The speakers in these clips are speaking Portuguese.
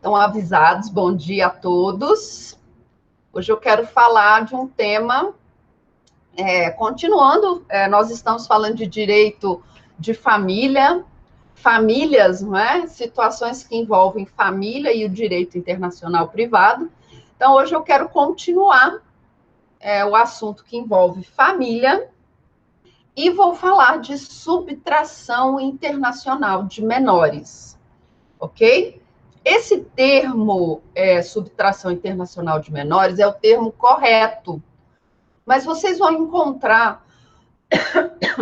Estão avisados, bom dia a todos. Hoje eu quero falar de um tema, continuando, nós estamos falando de direito de família, famílias, não é? Situações que envolvem família e o direito internacional privado. Então, hoje eu quero continuar o assunto que envolve família e vou falar de subtração internacional de menores, ok? Esse termo, subtração internacional de menores, é o termo correto, mas vocês vão encontrar,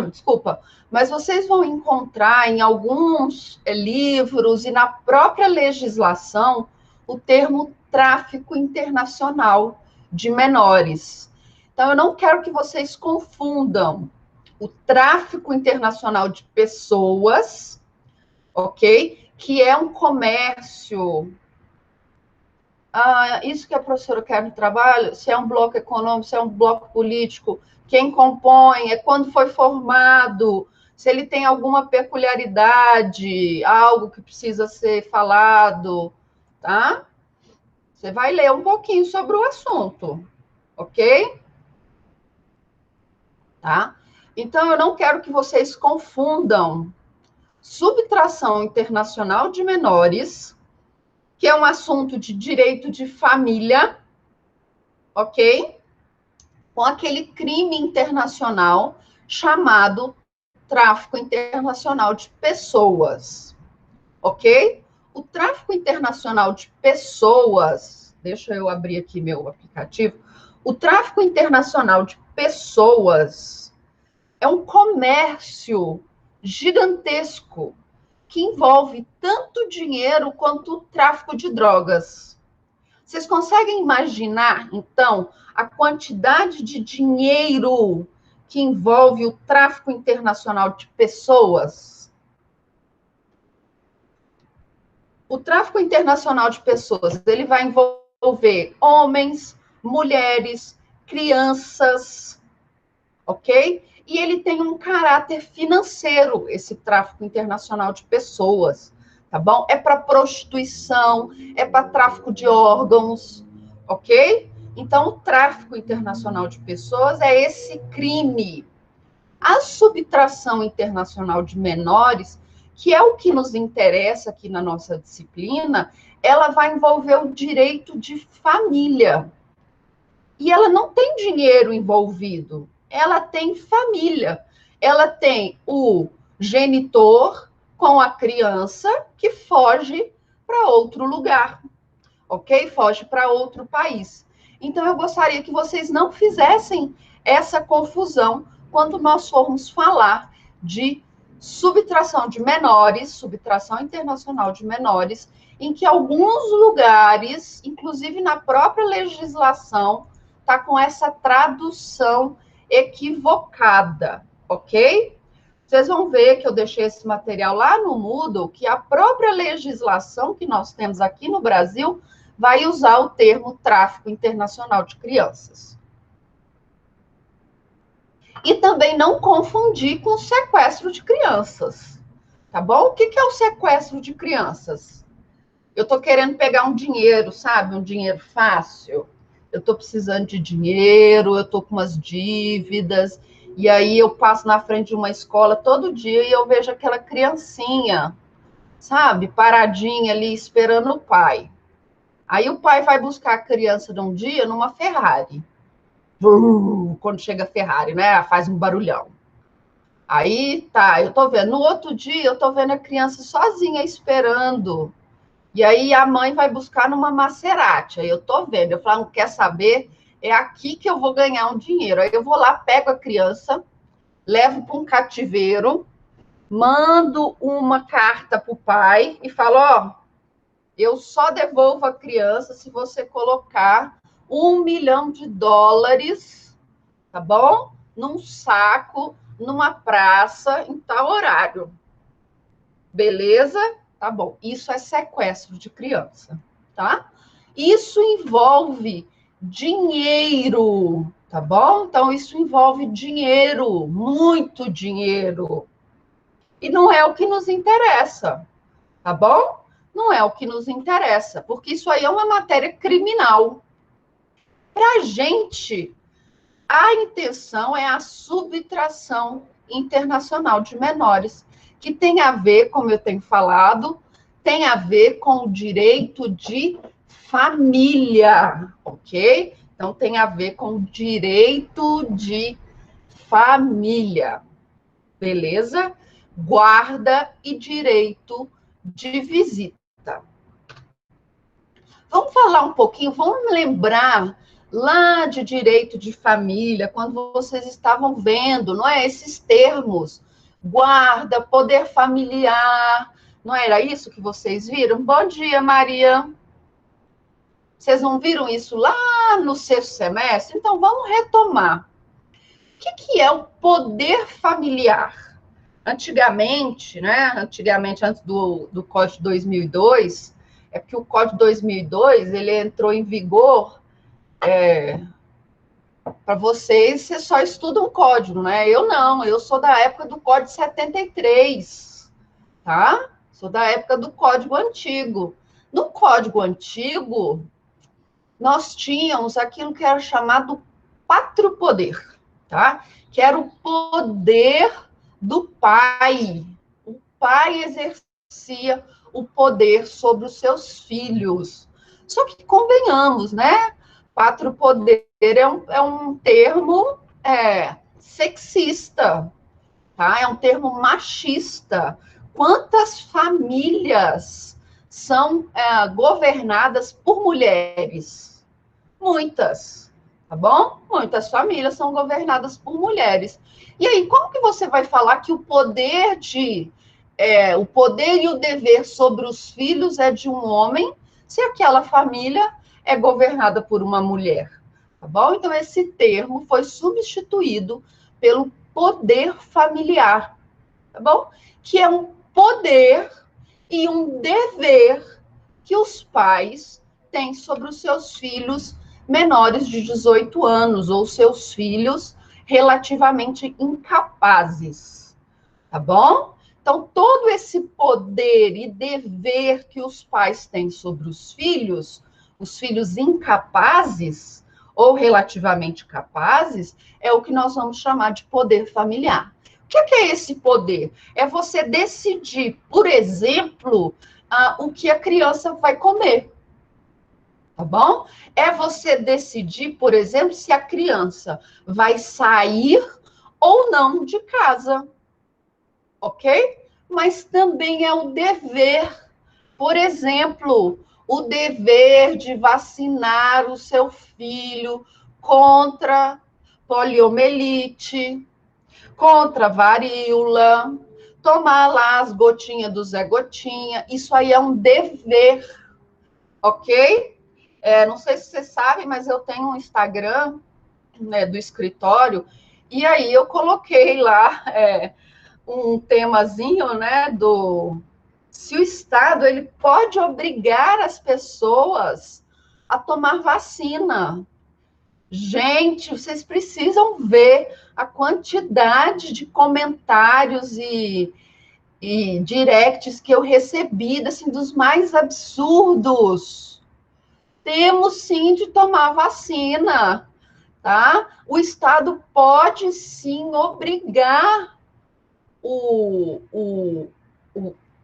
desculpa, mas vocês vão encontrar em alguns livros e na própria legislação o termo tráfico internacional de menores. Então, eu não quero que vocês confundam o tráfico internacional de pessoas, ok? Que é um comércio. Isso que a professora quer no trabalho, se é um bloco econômico, se é um bloco político, quem compõe, é quando foi formado, se ele tem alguma peculiaridade, algo que precisa ser falado, tá? Você vai ler um pouquinho sobre o assunto, ok? Tá? Então, eu não quero que vocês confundam subtração internacional de menores, que é um assunto de direito de família, ok? Com aquele crime internacional chamado tráfico internacional de pessoas, ok? O tráfico internacional de pessoas, deixa eu abrir aqui meu aplicativo, o tráfico internacional de pessoas é um comércio gigantesco que envolve tanto dinheiro quanto o tráfico de drogas. Vocês conseguem imaginar, então, a quantidade de dinheiro que envolve o tráfico internacional de pessoas? O tráfico internacional de pessoas, ele vai envolver homens, mulheres, crianças, ok? E ele tem um caráter financeiro, esse tráfico internacional de pessoas, tá bom? É para prostituição, é para tráfico de órgãos, ok? Então, o tráfico internacional de pessoas é esse crime. A subtração internacional de menores, que é o que nos interessa aqui na nossa disciplina, ela vai envolver o direito de família. E ela não tem dinheiro envolvido, ela tem família. Ela tem o genitor com a criança que foge para outro lugar, ok? Foge para outro país. Então, eu gostaria que vocês não fizessem essa confusão quando nós formos falar de subtração de menores, subtração internacional de menores, em que alguns lugares, inclusive na própria legislação, está com essa tradução equivocada, ok? Vocês vão ver que eu deixei esse material lá no Moodle, que a própria legislação que nós temos aqui no Brasil vai usar o termo tráfico internacional de crianças. E também não confundir com sequestro de crianças, tá bom? O que é o sequestro de crianças? Eu estou querendo pegar um dinheiro, sabe? Um dinheiro fácil. Eu estou precisando de dinheiro, eu estou com umas dívidas, e aí eu passo na frente de uma escola todo dia e eu vejo aquela criancinha, sabe? Paradinha ali, esperando o pai. Aí o pai vai buscar a criança num dia numa Ferrari. Quando chega a Ferrari, né? Faz um barulhão. Aí tá, eu tô vendo. No outro dia, eu tô vendo a criança sozinha esperando. E aí a mãe vai buscar numa Maserati. Aí eu tô vendo. Eu falo, não quer saber? É aqui que eu vou ganhar um dinheiro. Aí eu vou lá, pego a criança, levo para um cativeiro, mando uma carta pro pai e falo, ó, eu só devolvo a criança se você colocar $1 milhão, tá bom? Num saco, numa praça, em tal horário. Beleza? Tá bom. Isso é sequestro de criança, tá? Isso envolve dinheiro, tá bom? Então, isso envolve dinheiro, muito dinheiro. E não é o que nos interessa, tá bom? não é o que nos interessa, porque isso aí é uma matéria criminal. Para a gente, a intenção é a subtração internacional de menores, que tem a ver, como eu tenho falado, tem a ver com o direito de família, ok? Então, tem a ver com o direito de família, beleza? Guarda e direito de visita. Vamos falar um pouquinho, vamos lembrar lá de direito de família, quando vocês estavam vendo, não é? Esses termos, guarda, poder familiar, não era isso que vocês viram? Bom dia, Maria. Vocês não viram isso lá no sexto semestre? Então, vamos retomar. O que é o poder familiar? Antigamente, né? Antigamente, antes do Código de 2002, é porque o Código de 2002, ele entrou em vigor para vocês, você só estuda um código, né? Eu não, eu sou da época do Código 73, tá? Sou da época do Código Antigo. No Código Antigo, nós tínhamos aquilo que era chamado pátrio poder, tá? Que era o poder do pai. O pai exercia o poder sobre os seus filhos. Só que convenhamos, né? Pátrio poder é um termo sexista, tá? É um termo machista. Quantas famílias são governadas por mulheres? Muitas, tá bom? Muitas famílias são governadas por mulheres. E aí, como que você vai falar que o poder e o dever sobre os filhos é de um homem, se aquela família é governada por uma mulher? Tá bom? Então, esse termo foi substituído pelo poder familiar, tá bom? Que é um poder e um dever que os pais têm sobre os seus filhos menores de 18 anos, ou seus filhos relativamente incapazes, tá bom? Então, todo esse poder e dever que os pais têm sobre os filhos incapazes ou relativamente capazes, é o que nós vamos chamar de poder familiar. O que é esse poder? É você decidir, por exemplo, o que a criança vai comer, tá bom? É você decidir, por exemplo, se a criança vai sair ou não de casa, ok? Mas também é o dever, por exemplo, o dever de vacinar o seu filho contra poliomielite, contra varíola, tomar lá as gotinhas do Zé Gotinha, isso aí é um dever, ok? Não sei se vocês sabem, mas eu tenho um Instagram, né, do escritório, e aí eu coloquei lá um temazinho, né, se o Estado ele pode obrigar as pessoas a tomar vacina. Gente, vocês precisam ver a quantidade de comentários e directs que eu recebi, assim, dos mais absurdos. Temos sim de tomar vacina, tá? O Estado pode sim obrigar o, o,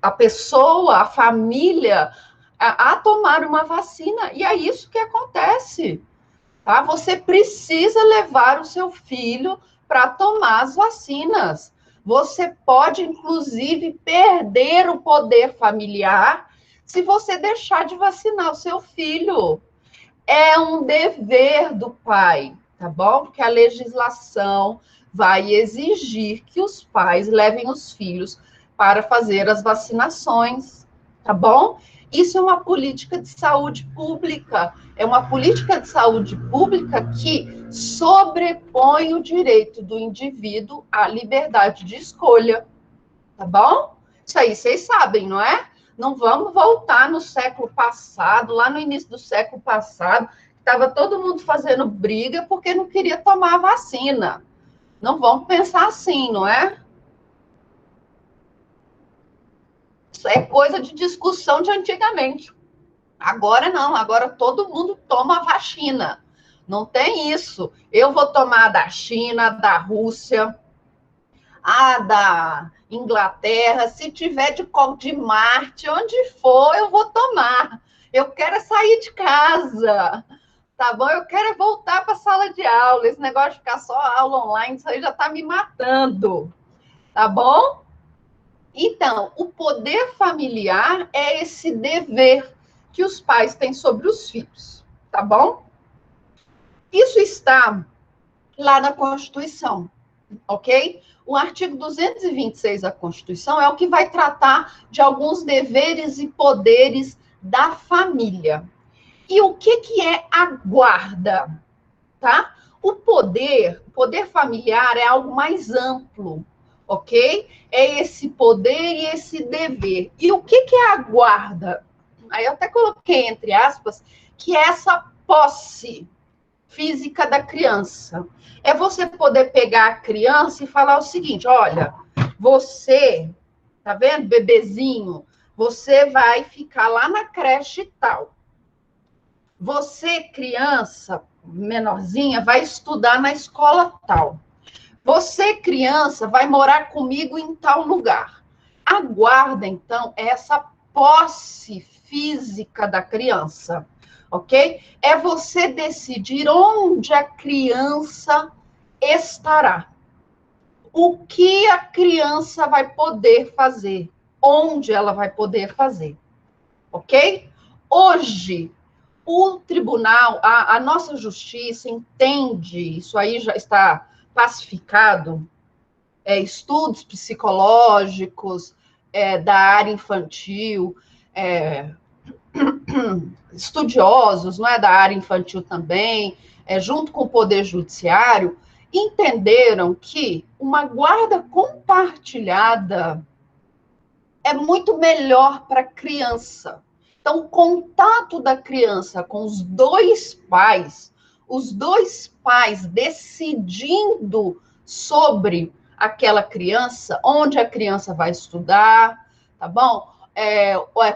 a pessoa, a família, a tomar uma vacina. E é isso que acontece, tá? Você precisa levar o seu filho para tomar as vacinas. Você pode, inclusive, perder o poder familiar se você deixar de vacinar o seu filho. É um dever do pai, tá bom? Porque a legislação vai exigir que os pais levem os filhos para fazer as vacinações, tá bom? Isso é uma política de saúde pública, é uma política de saúde pública que sobrepõe o direito do indivíduo à liberdade de escolha, tá bom? Isso aí vocês sabem, não é? Não vamos voltar no século passado, lá no início do século passado, estava todo mundo fazendo briga porque não queria tomar a vacina. Não vamos pensar assim, não é? Isso é coisa de discussão de antigamente. Agora não, agora todo mundo toma vacina. Não tem isso. Eu vou tomar da China, da Rússia, a da Inglaterra, se tiver de Marte, onde for, eu vou tomar. Eu quero é sair de casa, tá bom? Eu quero é voltar para a sala de aula. Esse negócio de ficar só aula online, isso aí já está me matando, tá bom? Então, o poder familiar é esse dever que os pais têm sobre os filhos, tá bom? Isso está lá na Constituição, ok? O artigo 226 da Constituição é o que vai tratar de alguns deveres e poderes da família. E o que é a guarda, tá? O poder familiar é algo mais amplo, ok? É esse poder e esse dever. E o que é a guarda? Aí eu até coloquei entre aspas que é essa posse física da criança. É você poder pegar a criança e falar o seguinte: olha, você, tá vendo, bebezinho, você vai ficar lá na creche tal. Você, criança menorzinha, vai estudar na escola tal. Você, criança, vai morar comigo em tal lugar. A guarda, então, é essa posse física da criança, ok? É você decidir onde a criança estará. O que a criança vai poder fazer, onde ela vai poder fazer, ok? Hoje, o tribunal, a nossa justiça entende, isso aí já está pacificado, estudos psicológicos da área infantil, estudiosos, não é, da área infantil também, junto com o Poder Judiciário, entenderam que uma guarda compartilhada é muito melhor para a criança. Então, o contato da criança com os dois pais decidindo sobre aquela criança, onde a criança vai estudar, tá bom?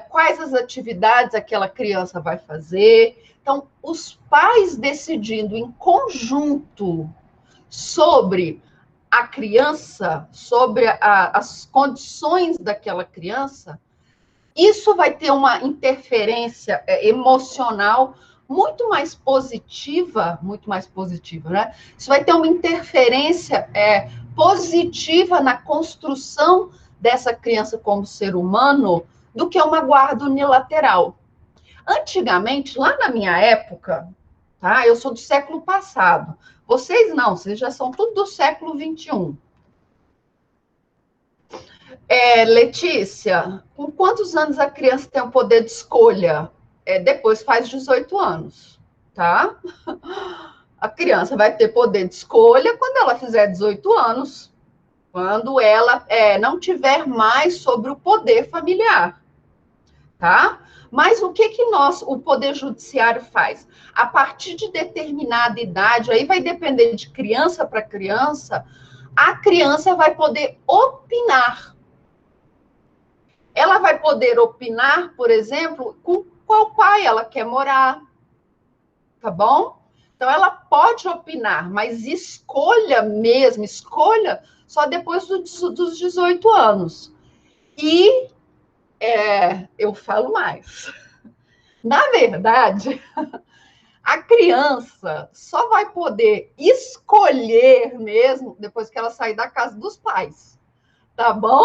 Quais as atividades aquela criança vai fazer. Então, os pais decidindo em conjunto sobre a criança, sobre as condições daquela criança, isso vai ter uma interferência emocional muito mais positiva, né? Isso vai ter uma interferência positiva na construção dessa criança como ser humano do que uma guarda unilateral. Antigamente, lá na minha época, tá? Eu sou do século passado. Vocês não, vocês já são tudo do século XXI. Letícia, com quantos anos a criança tem o poder de escolha? Depois faz 18 anos, tá? A criança vai ter poder de escolha quando ela fizer 18 anos, quando ela não tiver mais sobre o poder familiar, tá? Mas o que o Poder Judiciário faz? A partir de determinada idade, aí vai depender de criança para criança, a criança vai poder opinar. Ela vai poder opinar, por exemplo, com qual pai ela quer morar, tá bom? Então, ela pode opinar, mas escolha só depois dos 18 anos. E eu falo mais. Na verdade, a criança só vai poder escolher mesmo depois que ela sair da casa dos pais, tá bom?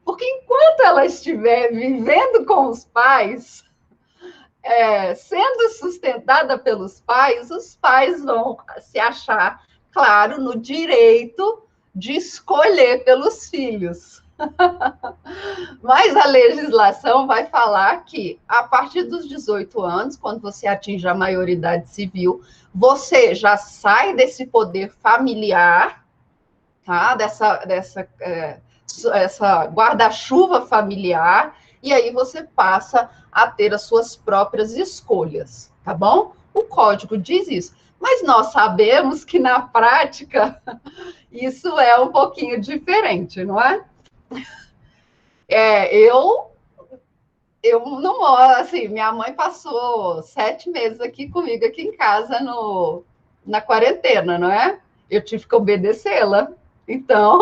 Porque enquanto ela estiver vivendo com os pais, sendo sustentada pelos pais, os pais vão se achar, claro, no direito de escolher pelos filhos. Mas a legislação vai falar que, a partir dos 18 anos, quando você atinge a maioridade civil, você já sai desse poder familiar, tá? Essa guarda-chuva familiar, e aí você passa a ter as suas próprias escolhas, tá bom? O código diz isso. Mas nós sabemos que, na prática, isso é um pouquinho diferente, não é? Eu não moro, assim, minha mãe passou 7 meses aqui comigo, aqui em casa, na quarentena, não é? Eu tive que obedecê-la. Então,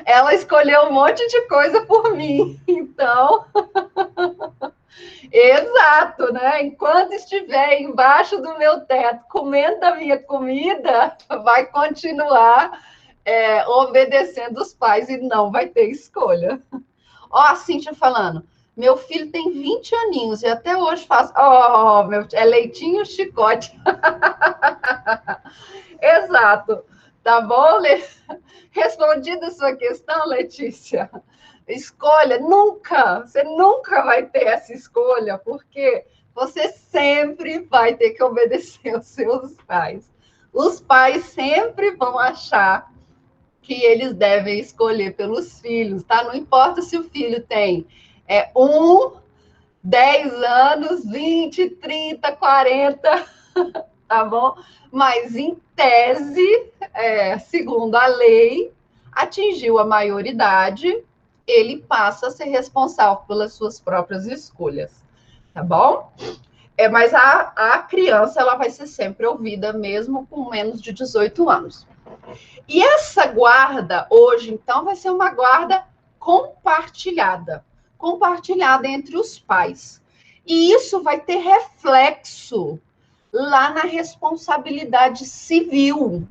ela escolheu um monte de coisa por mim. Então, exato, né? Enquanto estiver embaixo do meu teto comendo a minha comida, vai continuar obedecendo os pais e não vai ter escolha. Ó, a Cíntia falando, meu filho tem 20 aninhos e até hoje faz. Ó, é leitinho chicote. Exato. Tá bom, respondida a sua questão, Letícia? Escolha, você nunca vai ter essa escolha, porque você sempre vai ter que obedecer aos seus pais. Os pais sempre vão achar que eles devem escolher pelos filhos, tá? Não importa se o filho tem 10 anos, 20, 30, 40, tá bom? Mas, em tese, segundo a lei, atingiu a maioridade, ele passa a ser responsável pelas suas próprias escolhas, tá bom? Mas a criança, ela vai ser sempre ouvida, mesmo com menos de 18 anos. E essa guarda, hoje, então, vai ser uma guarda compartilhada entre os pais. E isso vai ter reflexo lá na responsabilidade civil,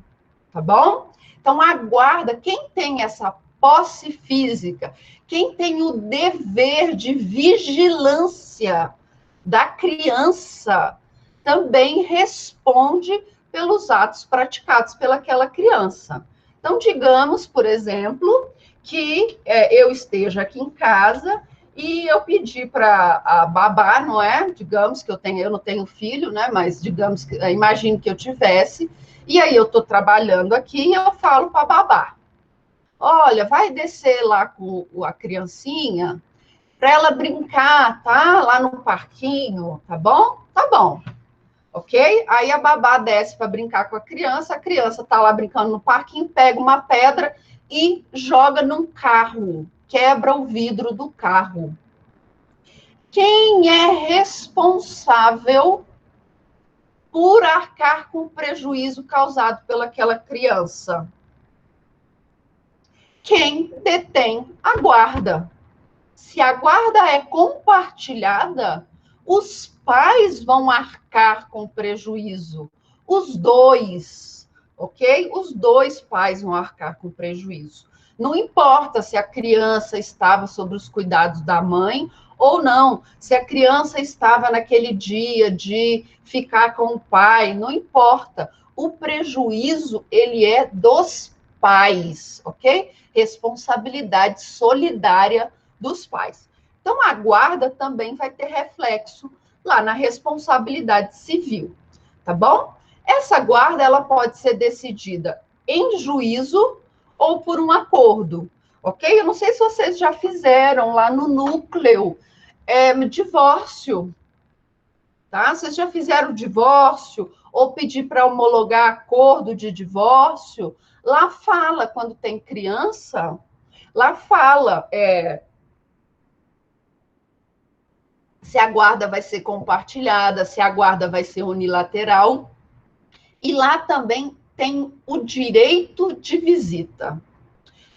tá bom? Então, a guarda, quem tem essa posse física, quem tem o dever de vigilância da criança, também responde pelos atos praticados pelaquela criança. Então, digamos, por exemplo, que eu esteja aqui em casa e eu pedi para a babá, não é? Digamos que eu não tenho filho, né? Mas digamos que imagine que eu tivesse, e aí eu estou trabalhando aqui e eu falo para a babá: olha, vai descer lá com a criancinha para ela brincar, tá? Lá no parquinho, tá bom? Tá bom. Ok? Aí a babá desce para brincar com a criança está lá brincando no parquinho, pega uma pedra e joga num carro, quebra o vidro do carro. Quem é responsável por arcar com o prejuízo causado pelaquela criança? Quem detém a guarda. Se a guarda é compartilhada, os pais vão arcar com prejuízo. Os dois, ok? Os dois pais vão arcar com prejuízo. Não importa se a criança estava sob os cuidados da mãe ou não, se a criança estava naquele dia de ficar com o pai, não importa. O prejuízo, ele é dos pais, ok? Responsabilidade solidária dos pais. Então, a guarda também vai ter reflexo lá na responsabilidade civil, tá bom? Essa guarda, ela pode ser decidida em juízo ou por um acordo, ok? Eu não sei se vocês já fizeram lá no núcleo divórcio, tá? Vocês já fizeram divórcio ou pedir para homologar acordo de divórcio? Lá fala, quando tem criança, lá fala se a guarda vai ser compartilhada, se a guarda vai ser unilateral. E lá também tem o direito de visita.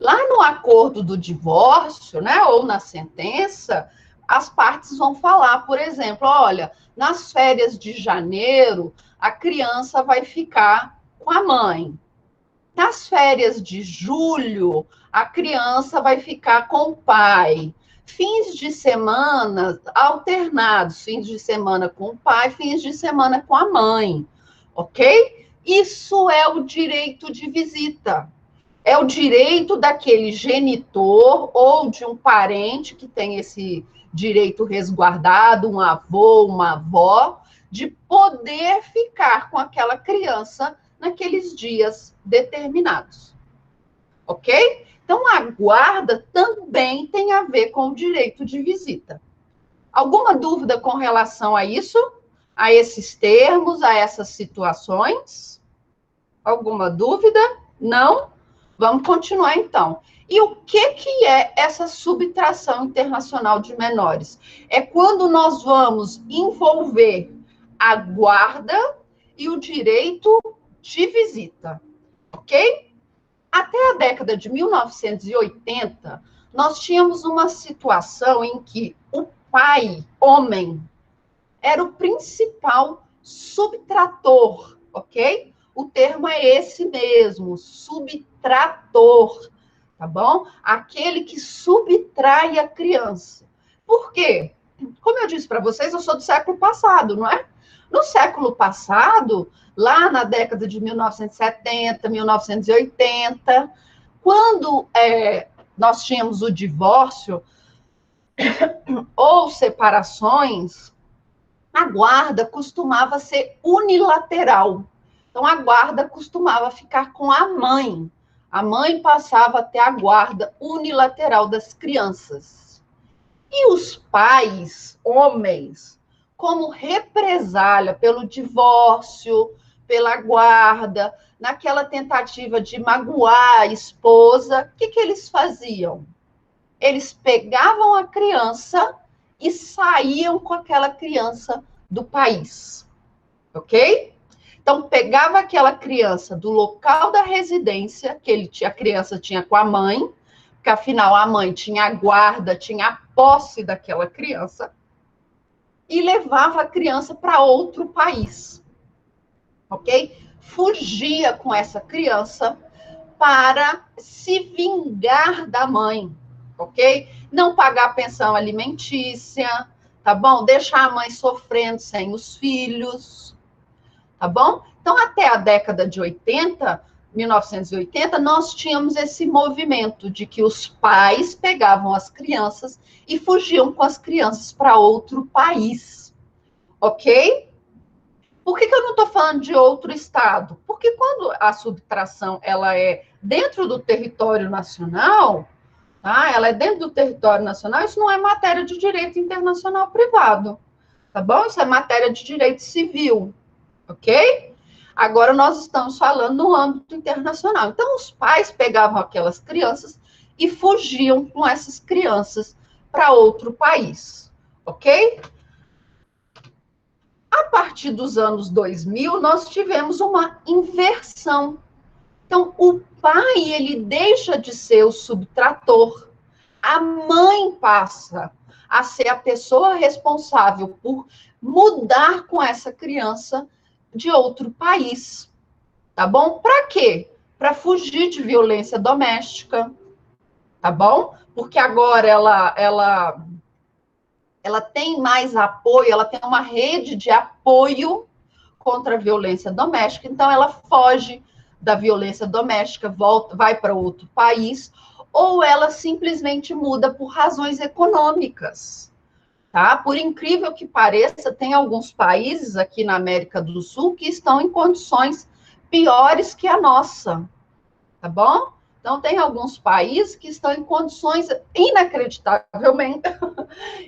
Lá no acordo do divórcio, né, ou na sentença, as partes vão falar, por exemplo, olha, nas férias de janeiro, a criança vai ficar com a mãe. Nas férias de julho, a criança vai ficar com o pai. Fins de semana alternados, fins de semana com o pai, fins de semana com a mãe, ok? Isso é o direito de visita. É o direito daquele genitor ou de um parente que tem esse direito resguardado, um avô, uma avó, de poder ficar com aquela criança naqueles dias determinados. Ok? Então, a guarda também tem a ver com o direito de visita. Alguma dúvida com relação a isso? A esses termos, a essas situações? Alguma dúvida? Não? Vamos continuar, então. E o que é essa subtração internacional de menores? É quando nós vamos envolver a guarda e o direito de visita, ok? Até a década de 1980, nós tínhamos uma situação em que o pai, homem, era o principal subtrator, ok? O termo é esse mesmo, subtrator, tá bom? Aquele que subtrai a criança. Por quê? Como eu disse para vocês, eu sou do século passado, não é? No século passado, lá na década de 1970, 1980, quando nós tínhamos o divórcio ou separações, a guarda costumava ser unilateral. Então, a guarda costumava ficar com a mãe. A mãe passava a ter a guarda unilateral das crianças. E os pais, homens, como represália pelo divórcio, pela guarda, naquela tentativa de magoar a esposa, o que eles faziam? Eles pegavam a criança e saíam com aquela criança do país, ok? Então, pegava aquela criança do local da residência, a criança tinha com a mãe, porque afinal a mãe tinha a guarda, tinha a posse daquela criança, e levava a criança para outro país, ok? Fugia com essa criança para se vingar da mãe, ok? Não pagar pensão alimentícia, tá bom? Deixar a mãe sofrendo sem os filhos, tá bom? Então, até a década de 80, 1980, nós tínhamos esse movimento de que os pais pegavam as crianças e fugiam com as crianças para outro país, ok? Por que eu não estou falando de outro estado? Porque quando a subtração ela é dentro do território nacional, tá? Ela é dentro do território nacional, isso não é matéria de direito internacional privado, tá bom? Isso é matéria de direito civil, ok? Agora nós estamos falando no âmbito internacional. Então, os pais pegavam aquelas crianças e fugiam com essas crianças para outro país, ok? A partir dos anos 2000, nós tivemos uma inversão. Então, o pai, ele deixa de ser o subtrator, a mãe passa a ser a pessoa responsável por mudar com essa criança de outro país, tá bom? Para quê? Para fugir de violência doméstica, tá bom? Porque agora ela tem mais apoio, ela tem uma rede de apoio contra a violência doméstica, então ela foge da violência doméstica, vai para outro país, ou ela simplesmente muda por razões econômicas, tá? Por incrível que pareça, tem alguns países aqui na América do Sul que estão em condições piores que a nossa, tá bom? Então, tem alguns países que estão em condições inacreditavelmente,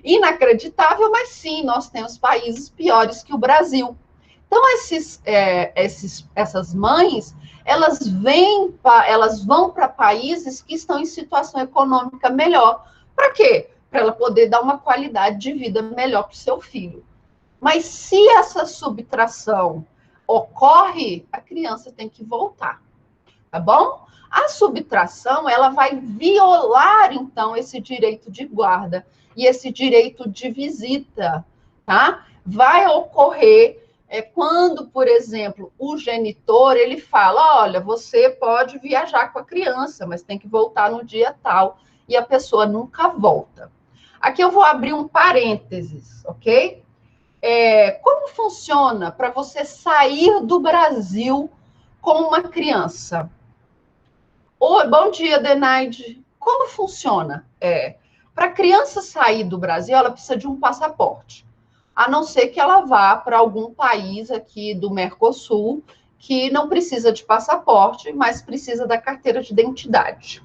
inacreditável, mas sim, nós temos países piores que o Brasil. Então, essas mães, elas vão para países que estão em situação econômica melhor. Para quê? Para ela poder dar uma qualidade de vida melhor para o seu filho. Mas se essa subtração ocorre, a criança tem que voltar, tá bom? A subtração, ela vai violar, então, esse direito de guarda e esse direito de visita, tá? Vai ocorrer quando, por exemplo, o genitor, ele fala, olha, você pode viajar com a criança, mas tem que voltar no dia tal, e a pessoa nunca volta. Aqui eu vou abrir um parênteses, ok? Como funciona para você sair do Brasil com uma criança? Oi, bom dia, Denaide. Como funciona? Para a criança sair do Brasil, ela precisa de um passaporte. A não ser que ela vá para algum país aqui do Mercosul que não precisa de passaporte, mas precisa da carteira de identidade.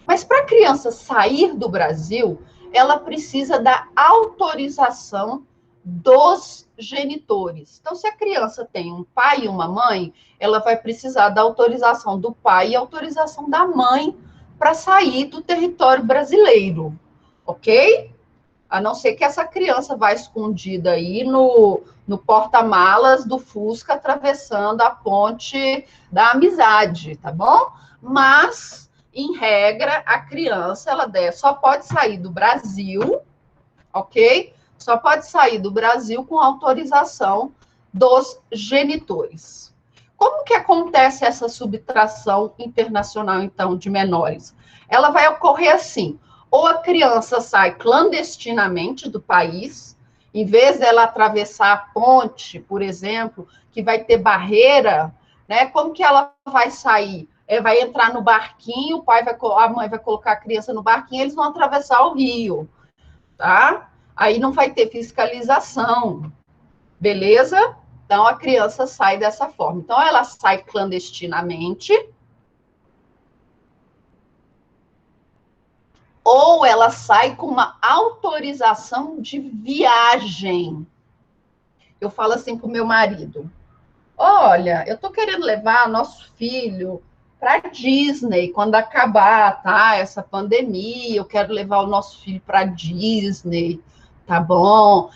Mas para a criança sair do Brasil, ela precisa da autorização dos genitores. Então, se a criança tem um pai e uma mãe, ela vai precisar da autorização do pai e autorização da mãe para sair do território brasileiro, ok? A não ser que essa criança vá escondida aí no porta-malas do Fusca, atravessando a ponte da amizade, tá bom? Mas, em regra, a criança só pode sair do Brasil, ok? Só pode sair do Brasil com autorização dos genitores. Como que acontece essa subtração internacional, então, de menores? Ela vai ocorrer assim: ou a criança sai clandestinamente do país, em vez dela atravessar a ponte, por exemplo, que vai ter barreira, né? Como que ela vai sair? Vai entrar no barquinho, a mãe vai colocar a criança no barquinho, eles vão atravessar o rio, tá? Aí não vai ter fiscalização, beleza? Então, a criança sai dessa forma. Então, ela sai clandestinamente, ou ela sai com uma autorização de viagem. Eu falo assim para o meu marido: olha, eu estou querendo levar nosso filho para Disney quando acabar, tá? Essa pandemia, eu quero levar o nosso filho para Disney, tá bom?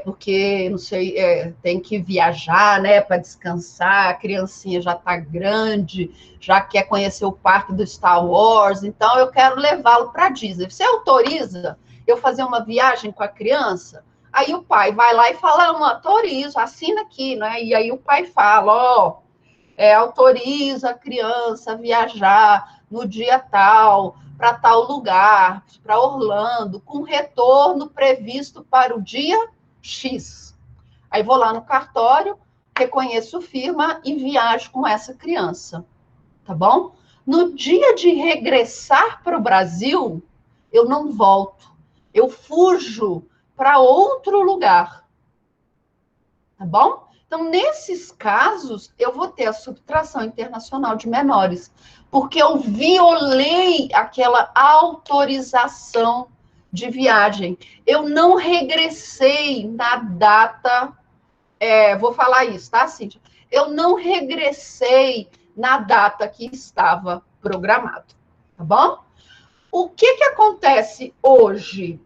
Porque, não sei, tem que viajar, né, para descansar, a criancinha já está grande, já quer conhecer o parque do Star Wars, então eu quero levá-lo para Disney. Você autoriza eu fazer uma viagem com a criança? Aí o pai vai lá e fala: não, autorizo, assina aqui, né? E aí o pai fala: ó, autoriza a criança a viajar no dia tal, para tal lugar, para Orlando, com retorno previsto para o dia X. Aí vou lá no cartório, reconheço firma e viajo com essa criança, tá bom? No dia de regressar para o Brasil, eu não volto, eu fujo para outro lugar, tá bom? Então, nesses casos, eu vou ter a subtração internacional de menores, porque eu violei aquela autorização de viagem. Eu não regressei na data, vou falar isso, tá, Cíntia? Eu não regressei na data que estava programado, tá bom? O que acontece hoje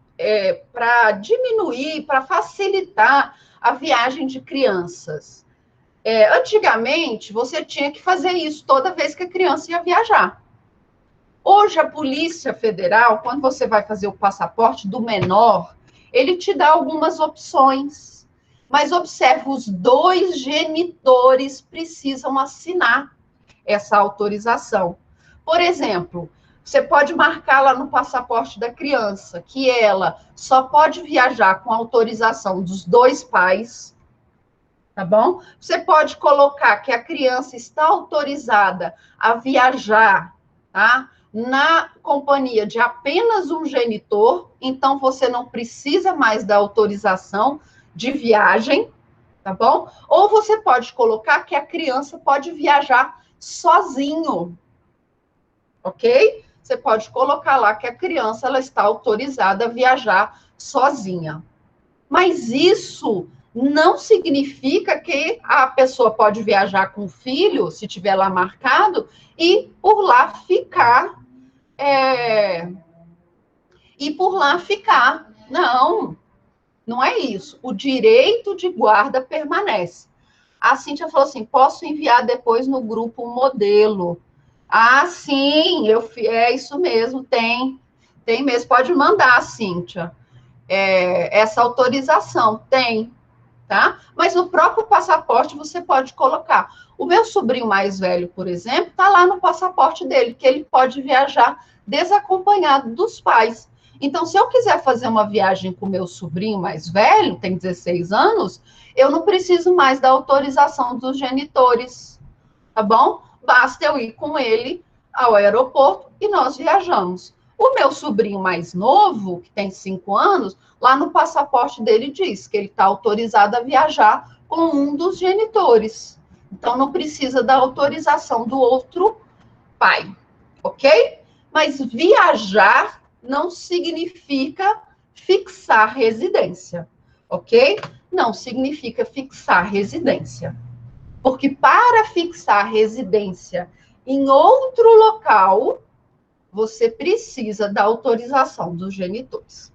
para diminuir, para facilitar a viagem de crianças? Antigamente, você tinha que fazer isso toda vez que a criança ia viajar. Hoje, a Polícia Federal, quando você vai fazer o passaporte do menor, ele te dá algumas opções. Mas observe, os dois genitores precisam assinar essa autorização. Por exemplo, você pode marcar lá no passaporte da criança que ela só pode viajar com autorização dos dois pais, tá bom? Você pode colocar que a criança está autorizada a viajar, tá? Na companhia de apenas um genitor, então você não precisa mais da autorização de viagem, tá bom? Ou você pode colocar que a criança pode viajar sozinho, ok? Você pode colocar lá que a criança ela está autorizada a viajar sozinha. Mas isso não significa que a pessoa pode viajar com o filho, se tiver lá marcado, e por lá ficar. E por lá ficar. Não, não é isso. O direito de guarda permanece. A Cíntia falou assim: posso enviar depois no grupo um modelo. Ah, sim, é isso mesmo, tem mesmo. Pode mandar, Cíntia, essa autorização, tem, tá? Mas no próprio passaporte você pode colocar. O meu sobrinho mais velho, por exemplo, está lá no passaporte dele, que ele pode viajar desacompanhado dos pais. Então, se eu quiser fazer uma viagem com o meu sobrinho mais velho, tem 16 anos, eu não preciso mais da autorização dos genitores, tá bom? Basta eu ir com ele ao aeroporto e nós viajamos. O meu sobrinho mais novo, que tem 5 anos, lá no passaporte dele diz que ele está autorizado a viajar com um dos genitores. Então, não precisa da autorização do outro pai, ok? Mas viajar não significa fixar residência, ok? Não significa fixar residência. Porque para fixar residência em outro local, você precisa da autorização dos genitores.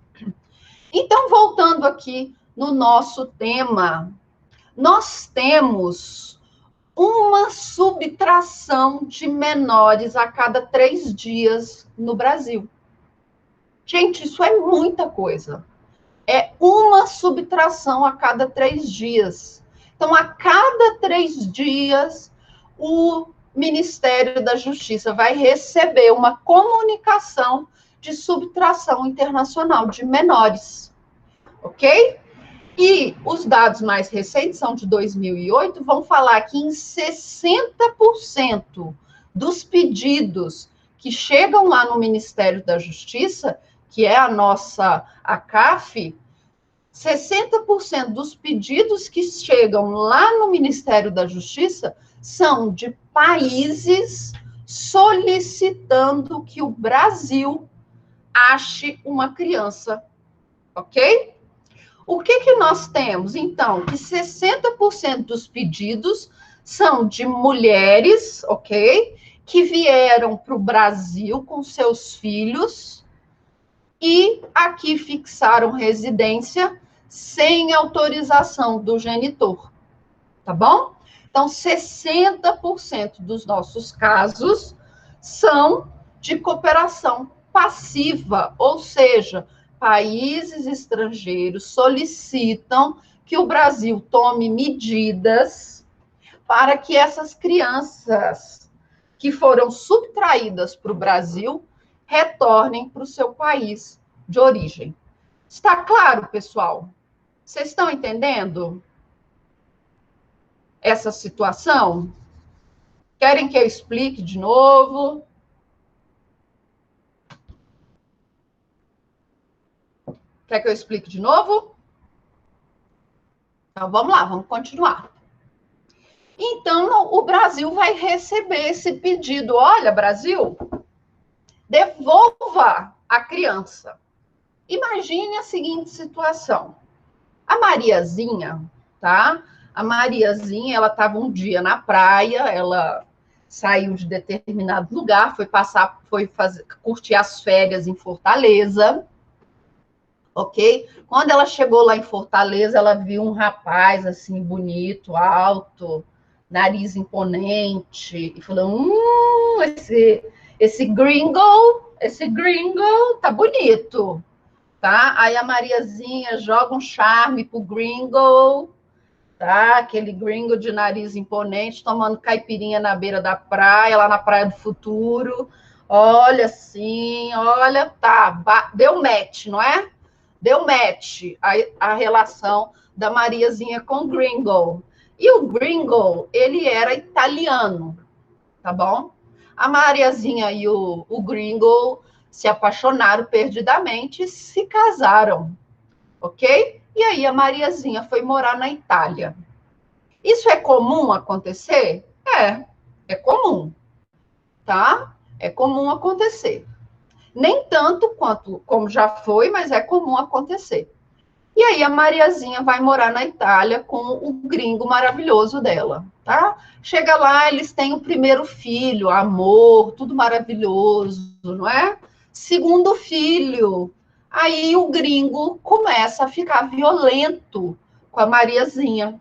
Então, voltando aqui no nosso tema, nós temos uma subtração de menores a cada 3 dias no Brasil. Gente, isso é muita coisa. É uma subtração a cada 3 dias. Então, a cada 3 dias, o Ministério da Justiça vai receber uma comunicação de subtração internacional de menores. Ok? E os dados mais recentes, são de 2008, vão falar que em 60% dos pedidos que chegam lá no Ministério da Justiça, que é a nossa ACAF, 60% dos pedidos que chegam lá no Ministério da Justiça são de países solicitando que o Brasil ache uma criança, ok? O que nós temos, então? Que 60% dos pedidos são de mulheres, ok? Que vieram para o Brasil com seus filhos e aqui fixaram residência sem autorização do genitor, tá bom? Então, 60% dos nossos casos são de cooperação passiva, ou seja, países estrangeiros solicitam que o Brasil tome medidas para que essas crianças que foram subtraídas para o Brasil retornem para o seu país de origem. Está claro, pessoal? Vocês estão entendendo essa situação? Querem que eu explique de novo? Quer que eu explique de novo? Então, vamos lá, vamos continuar. Então, o Brasil vai receber esse pedido. Olha, Brasil, devolva a criança. Imagine a seguinte situação. A Mariazinha, tá? A Mariazinha, ela estava um dia na praia, ela saiu de determinado lugar, foi curtir as férias em Fortaleza, ok? Quando ela chegou lá em Fortaleza, ela viu um rapaz, assim, bonito, alto, nariz imponente, e falou, esse gringo tá bonito, tá? Aí a Mariazinha joga um charme pro gringo, tá? Aquele gringo de nariz imponente, tomando caipirinha na beira da praia, lá na Praia do Futuro, olha assim, olha, tá, deu match, não é? Deu match a relação da Mariazinha com o gringo. E o gringo, ele era italiano, tá bom? A Mariazinha e o gringo se apaixonaram perdidamente e se casaram, ok? E aí a Mariazinha foi morar na Itália. Isso é comum acontecer? É comum, tá? É comum acontecer. Nem tanto quanto como já foi, mas é comum acontecer. E aí a Mariazinha vai morar na Itália com o gringo maravilhoso dela, tá? Chega lá, eles têm o primeiro filho, amor, tudo maravilhoso, não é? Segundo filho, aí o gringo começa a ficar violento com a Mariazinha.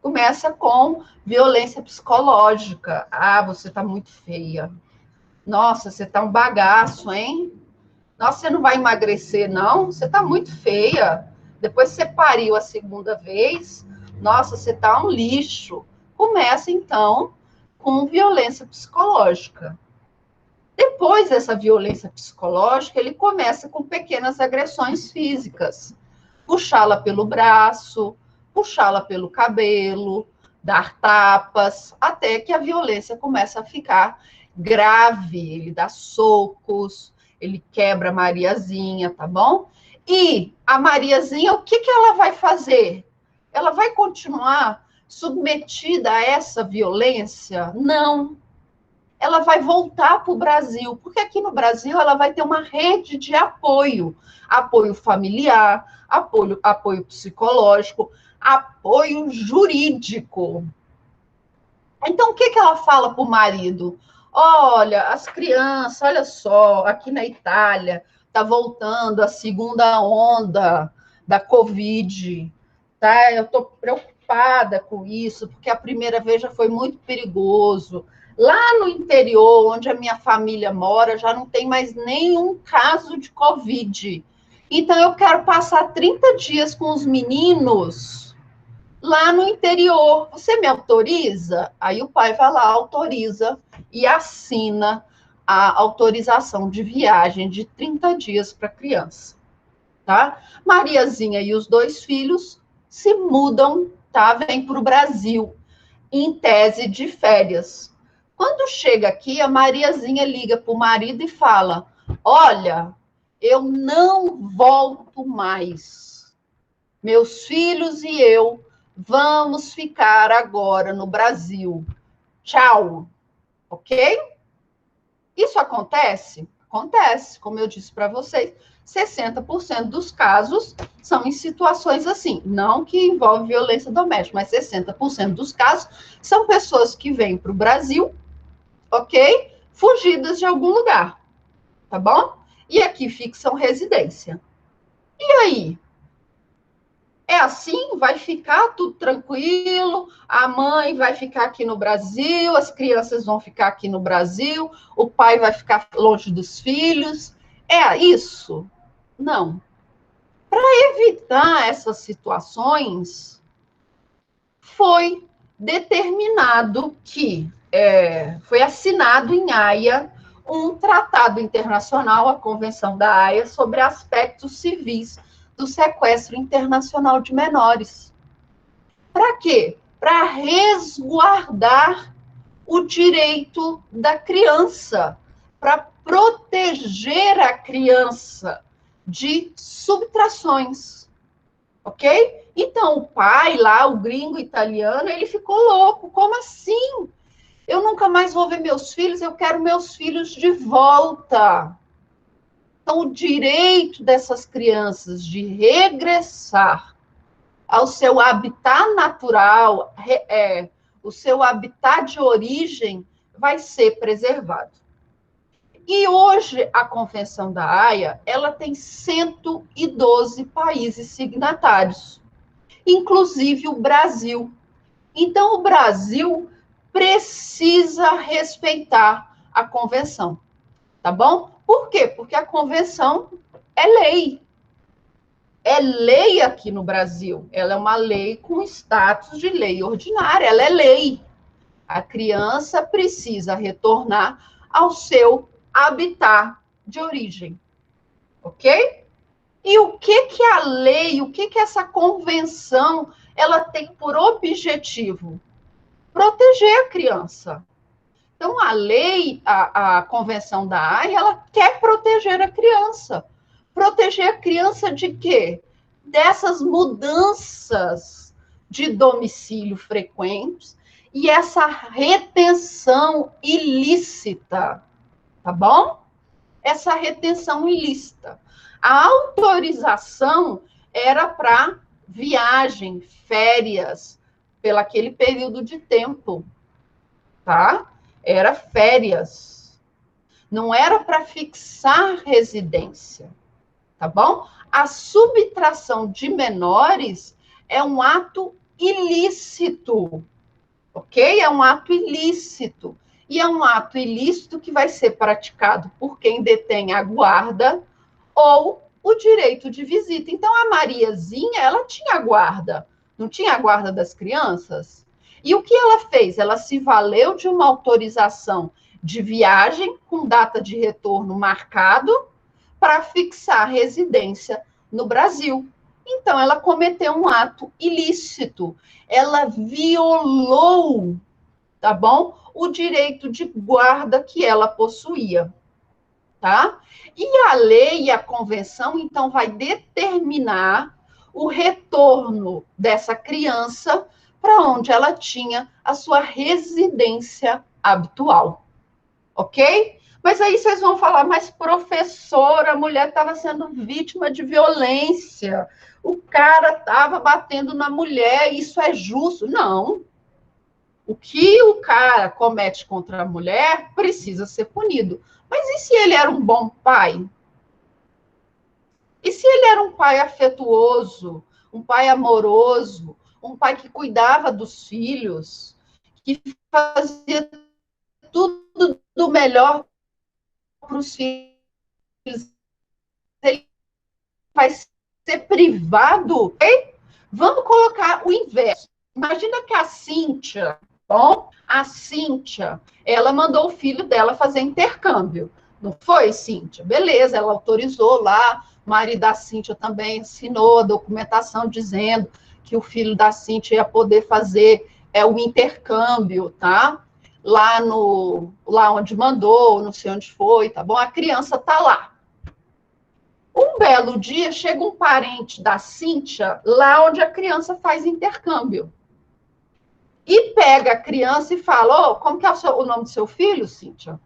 Começa com violência psicológica. Ah, você tá muito feia. Nossa, você tá um bagaço, hein? Nossa, você não vai emagrecer, não? Você tá muito feia. Depois você pariu a segunda vez. Nossa, você tá um lixo. Começa, então, com violência psicológica. Depois dessa violência psicológica, ele começa com pequenas agressões físicas. Puxá-la pelo braço, puxá-la pelo cabelo, dar tapas, até que a violência começa a ficar grave. Ele dá socos, ele quebra a Mariazinha, tá bom? E a Mariazinha, o que ela vai fazer? Ela vai continuar submetida a essa violência? Não. Ela vai voltar para o Brasil, porque aqui no Brasil ela vai ter uma rede de apoio, apoio familiar, apoio psicológico, apoio jurídico. Então, o que ela fala para o marido? olha, as crianças, olha só, aqui na Itália está voltando a segunda onda da Covid, tá? Eu estou preocupada com isso, porque a primeira vez já foi muito perigoso. Lá no interior, onde a minha família mora, já não tem mais nenhum caso de Covid. Então, eu quero passar 30 dias com os meninos lá no interior. Você me autoriza? Aí o pai vai lá, autoriza e assina a autorização de viagem de 30 dias para a criança, tá? Mariazinha e os 2 filhos se mudam, tá? Vêm para o Brasil, em tese de férias. Quando chega aqui, a Mariazinha liga para o marido e fala: olha, eu não volto mais. Meus filhos e eu vamos ficar agora no Brasil. Tchau. Ok? Isso acontece? Acontece, como eu disse para vocês, 60% dos casos são em situações assim, não que envolve violência doméstica, mas 60% dos casos são pessoas que vêm para o Brasil, ok? Fugidas de algum lugar, tá bom? E aqui fixam residência. E aí? É assim? Vai ficar tudo tranquilo? A mãe vai ficar aqui no Brasil, as crianças vão ficar aqui no Brasil, o pai vai ficar longe dos filhos? É isso? Não. Para evitar essas situações, foi determinado que foi assinado em Haia um tratado internacional, a Convenção da Haia, sobre aspectos civis do sequestro internacional de menores. Para quê? Para resguardar o direito da criança, para proteger a criança de subtrações, ok? Então, o pai lá, o gringo italiano, ele ficou louco. Como assim? Eu nunca mais vou ver meus filhos, eu quero meus filhos de volta. Então, o direito dessas crianças de regressar ao seu habitat natural, o seu habitat de origem, vai ser preservado. E hoje, a Convenção da Haia, ela tem 112 países signatários, inclusive o Brasil. Então, o Brasil precisa respeitar a convenção, tá bom? Por quê? Porque a convenção é lei. É lei aqui no Brasil. Ela é uma lei com status de lei ordinária, ela é lei. A criança precisa retornar ao seu habitat de origem, ok? E o que a lei, o que essa convenção, ela tem por objetivo? Proteger a criança. Então, a lei, a Convenção da Haia, ela quer proteger a criança. Proteger a criança de quê? Dessas mudanças de domicílio frequentes e essa retenção ilícita, tá bom? Essa retenção ilícita. A autorização era para viagem, férias, pelo aquele período de tempo, tá? Era férias. Não era para fixar residência, tá bom? A subtração de menores é um ato ilícito, ok? É um ato ilícito. E é um ato ilícito que vai ser praticado por quem detém a guarda ou o direito de visita. Então, a Mariazinha, ela tinha guarda, não tinha a guarda das crianças? E o que ela fez? Ela se valeu de uma autorização de viagem com data de retorno marcado para fixar residência no Brasil. Então, ela cometeu um ato ilícito. Ela violou, tá bom? O direito de guarda que ela possuía, tá? E a lei e a convenção, então, vai determinar o retorno dessa criança para onde ela tinha a sua residência habitual, ok? Mas aí vocês vão falar, mas professora, a mulher estava sendo vítima de violência, o cara estava batendo na mulher, isso é justo? Não. O que o cara comete contra a mulher precisa ser punido. Mas e se ele era um bom pai? E se ele era um pai afetuoso, um pai amoroso, um pai que cuidava dos filhos, que fazia tudo do melhor para os filhos, ele vai ser privado? Okay? Vamos colocar o inverso. Imagina que a Cíntia, bom, a Cíntia, ela mandou o filho dela fazer intercâmbio. Não foi, Cíntia? Beleza, ela autorizou lá, o marido da Cíntia também assinou a documentação dizendo que o filho da Cíntia ia poder fazer o intercâmbio, tá? Lá onde mandou, não sei onde foi, tá bom? A criança tá lá. Um belo dia, chega um parente da Cíntia, lá onde a criança faz intercâmbio. E pega a criança e fala, como que é o nome do seu filho, Cíntia?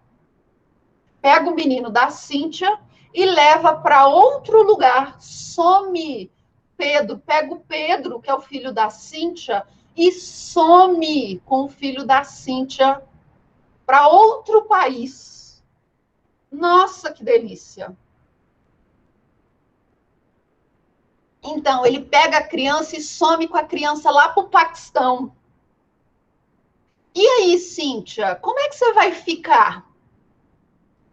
Pega o menino da Cíntia e leva para outro lugar. Some, Pedro. Pega o Pedro, que é o filho da Cíntia, e some com o filho da Cíntia para outro país. Nossa, que delícia! Então, ele pega a criança e some com a criança lá para o Paquistão. E aí, Cíntia, como é que você vai ficar?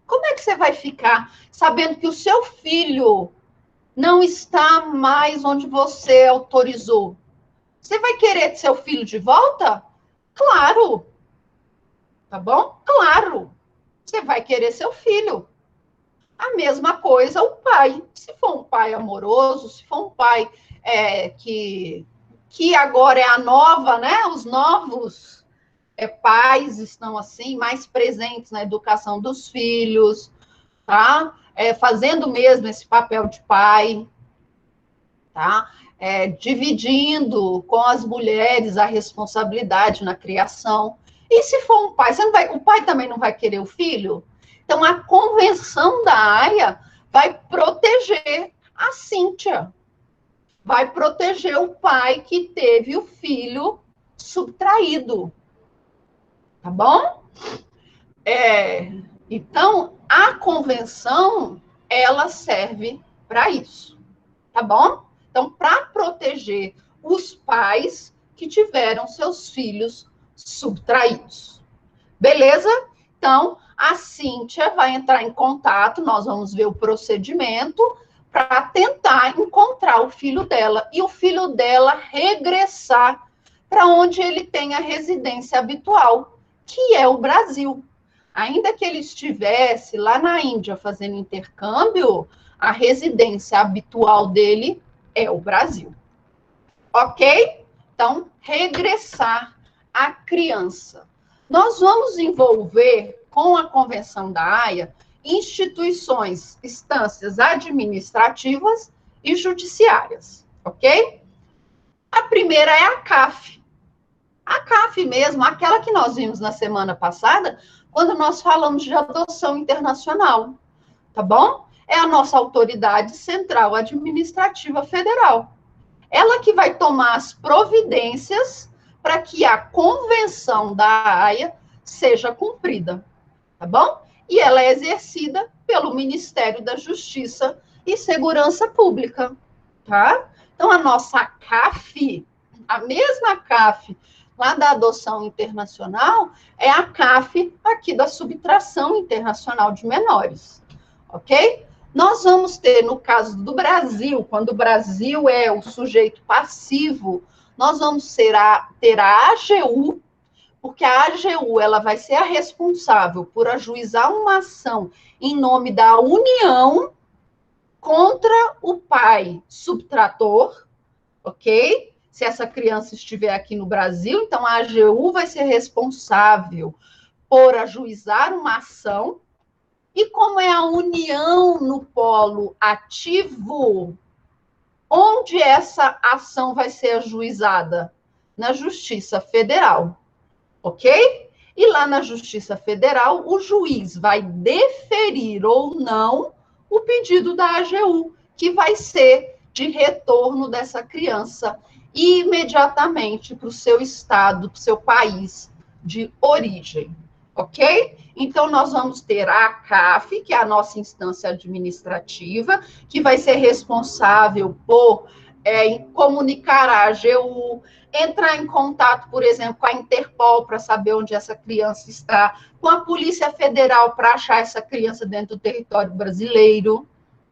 Como é que você vai ficar sabendo que o seu filho não está mais onde você autorizou? Você vai querer seu filho de volta? Claro. Tá bom? Claro. Você vai querer seu filho. A mesma coisa o pai. Se for um pai amoroso, se for um pai que agora é a nova, né? Os novos pais estão assim mais presentes na educação dos filhos, tá? Fazendo mesmo esse papel de pai, tá? Dividindo com as mulheres a responsabilidade na criação. E se for um pai, o pai também não vai querer o filho? Então, a Convenção da Haia vai proteger a Cíntia, vai proteger o pai que teve o filho subtraído, tá bom? Então, a Convenção, ela serve para isso, tá bom? Então, para proteger os pais que tiveram seus filhos subtraídos. Beleza? Então, a Cíntia vai entrar em contato, nós vamos ver o procedimento para tentar encontrar o filho dela e o filho dela regressar para onde ele tem a residência habitual, que é o Brasil. Ainda que ele estivesse lá na Índia fazendo intercâmbio, a residência habitual dele é o Brasil. Ok? Então, regressar a criança. Nós vamos envolver, com a Convenção da Haia, instituições, instâncias administrativas e judiciárias, ok? A primeira é a CAF. A CAF mesmo, aquela que nós vimos na semana passada, quando nós falamos de adoção internacional, tá bom? É a nossa autoridade central administrativa federal. Ela que vai tomar as providências para que a Convenção da Haia seja cumprida, tá bom? E ela é exercida pelo Ministério da Justiça e Segurança Pública, tá? Então, a nossa CAF, a mesma CAF lá da adoção internacional, é a CAF aqui da subtração internacional de menores, ok? Nós vamos ter, no caso do Brasil, quando o Brasil é o sujeito passivo, nós vamos ter a AGU, porque a AGU ela vai ser a responsável por ajuizar uma ação em nome da União contra o pai subtrator, ok? Se essa criança estiver aqui no Brasil, então a AGU vai ser responsável por ajuizar uma ação. E como é a união no polo ativo, onde essa ação vai ser ajuizada? Na Justiça Federal, ok? E lá na Justiça Federal, o juiz vai deferir ou não o pedido da AGU, que vai ser de retorno dessa criança imediatamente para o seu estado, para o seu país de origem, ok? Então, nós vamos ter a ACAF, que é a nossa instância administrativa, que vai ser responsável por comunicar a AGU, entrar em contato, por exemplo, com a Interpol para saber onde essa criança está, com a Polícia Federal para achar essa criança dentro do território brasileiro,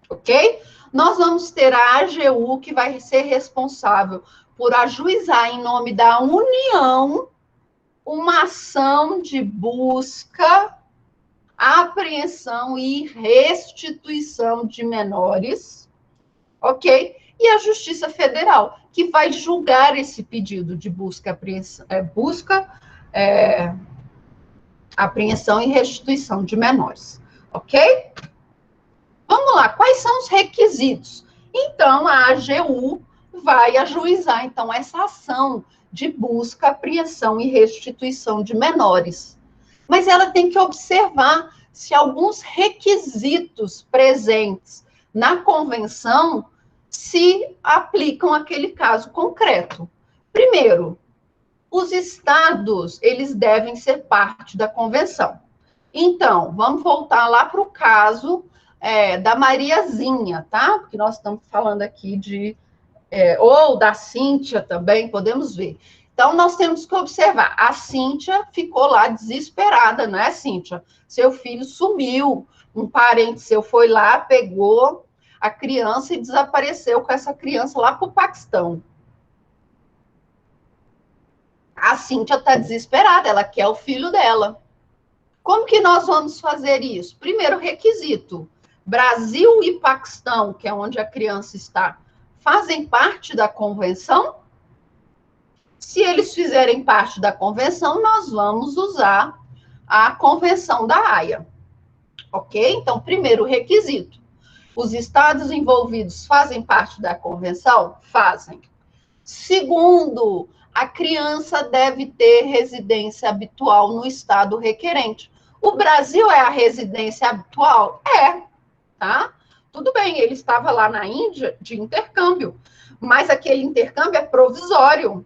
ok? Nós vamos ter a AGU, que vai ser responsável por ajuizar em nome da União uma ação de busca, apreensão e restituição de menores, ok? E a Justiça Federal, que vai julgar esse pedido de apreensão e restituição de menores, ok? Vamos lá, quais são os requisitos? Então, a AGU vai ajuizar, então, essa ação de busca, apreensão e restituição de menores. Mas ela tem que observar se alguns requisitos presentes na convenção se aplicam àquele caso concreto. Primeiro, os estados, eles devem ser parte da convenção. Então, vamos voltar lá para o caso da Mariazinha, tá? Porque nós estamos falando aqui ou da Cíntia também, podemos ver. Então, nós temos que observar. A Cíntia ficou lá desesperada, não é, Cíntia? Seu filho sumiu, um parente seu foi lá, pegou a criança e desapareceu com essa criança lá para o Paquistão. A Cíntia está desesperada, ela quer o filho dela. Como que nós vamos fazer isso? Primeiro requisito, Brasil e Paquistão, que é onde a criança está, fazem parte da convenção? Se eles fizerem parte da convenção, nós vamos usar a convenção da Haia. Ok? Então, primeiro requisito, os estados envolvidos fazem parte da convenção? Fazem. Segundo, a criança deve ter residência habitual no estado requerente. O Brasil é a residência habitual? É, tá? Tudo bem, ele estava lá na Índia de intercâmbio, mas aquele intercâmbio é provisório.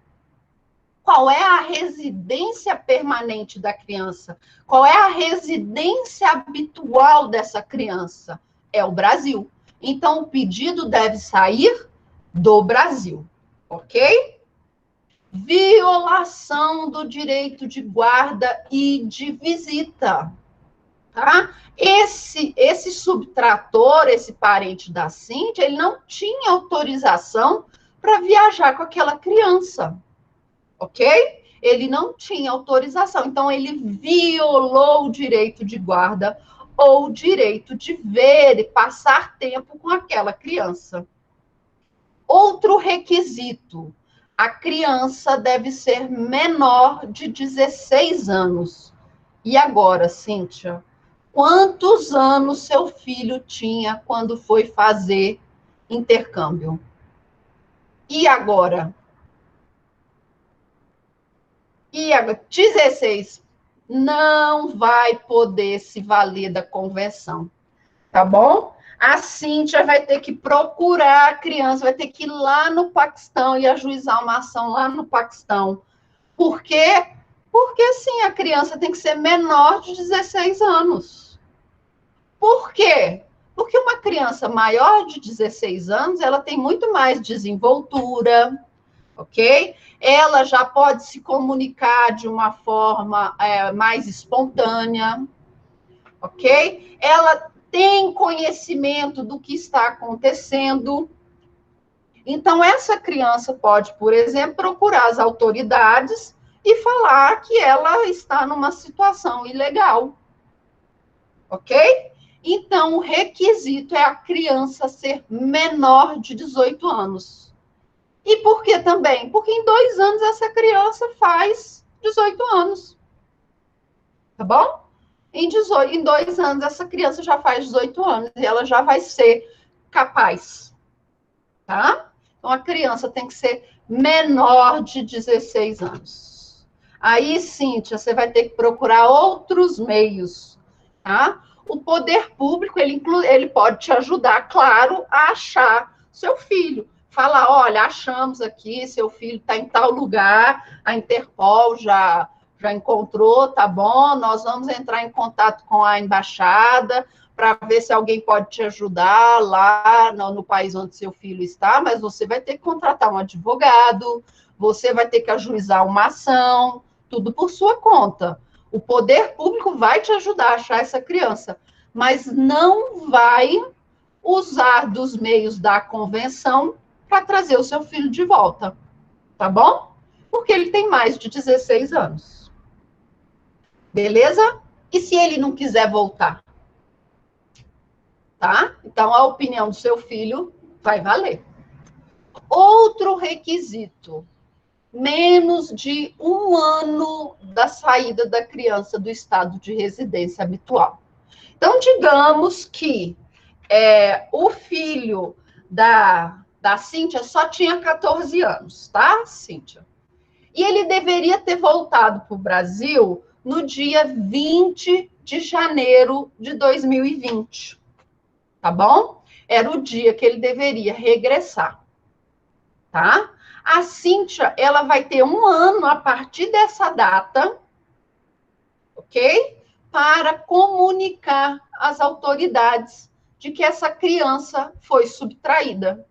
Qual é a residência permanente da criança? Qual é a residência habitual dessa criança? É o Brasil. Então, o pedido deve sair do Brasil, ok? Violação do direito de guarda e de visita, tá? Esse subtrator, esse parente da Cíntia, ele não tinha autorização para viajar com aquela criança, ok? Ele não tinha autorização, então ele violou o direito de guarda ou o direito de ver e passar tempo com aquela criança. Outro requisito, a criança deve ser menor de 16 anos. E agora, Cíntia, quantos anos seu filho tinha quando foi fazer intercâmbio? E agora? 16. Não vai poder se valer da convenção, tá bom? A Cíntia vai ter que procurar a criança, vai ter que ir lá no Paquistão e ajuizar uma ação lá no Paquistão. Por quê? Porque, sim, a criança tem que ser menor de 16 anos. Por quê? Porque uma criança maior de 16 anos, ela tem muito mais desenvoltura, ok? Ela já pode se comunicar de uma forma mais espontânea, ok? Ela tem conhecimento do que está acontecendo. Então, essa criança pode, por exemplo, procurar as autoridades e falar que ela está numa situação ilegal, ok? Então, o requisito é a criança ser menor de 18 anos. E por que também? Porque em 2 anos essa criança faz 18 anos. Tá bom? Em 2 anos essa criança já faz 18 anos e ela já vai ser capaz. Tá? Então a criança tem que ser menor de 16 anos. Aí, Cíntia, você vai ter que procurar outros meios. Tá? O poder público, ele pode te ajudar, claro, a achar seu filho. Falar, olha, achamos aqui, seu filho está em tal lugar, a Interpol já Já encontrou, tá bom, nós vamos entrar em contato com a embaixada para ver se alguém pode te ajudar lá no país onde seu filho está, mas você vai ter que contratar um advogado, você vai ter que ajuizar uma ação, tudo por sua conta. O poder público vai te ajudar a achar essa criança, mas não vai usar dos meios da convenção para trazer o seu filho de volta, tá bom? Porque ele tem mais de 16 anos. Beleza? E se ele não quiser voltar? Tá? Então, a opinião do seu filho vai valer. Outro requisito: menos de 1 ano da saída da criança do estado de residência habitual. Então, digamos que o filho da Cíntia só tinha 14 anos, tá, Cíntia? E ele deveria ter voltado para o Brasil no dia 20 de janeiro de 2020. Tá bom? Era o dia que ele deveria regressar, tá? A Cíntia, ela vai ter 1 ano a partir dessa data, ok? Para comunicar às autoridades de que essa criança foi subtraída,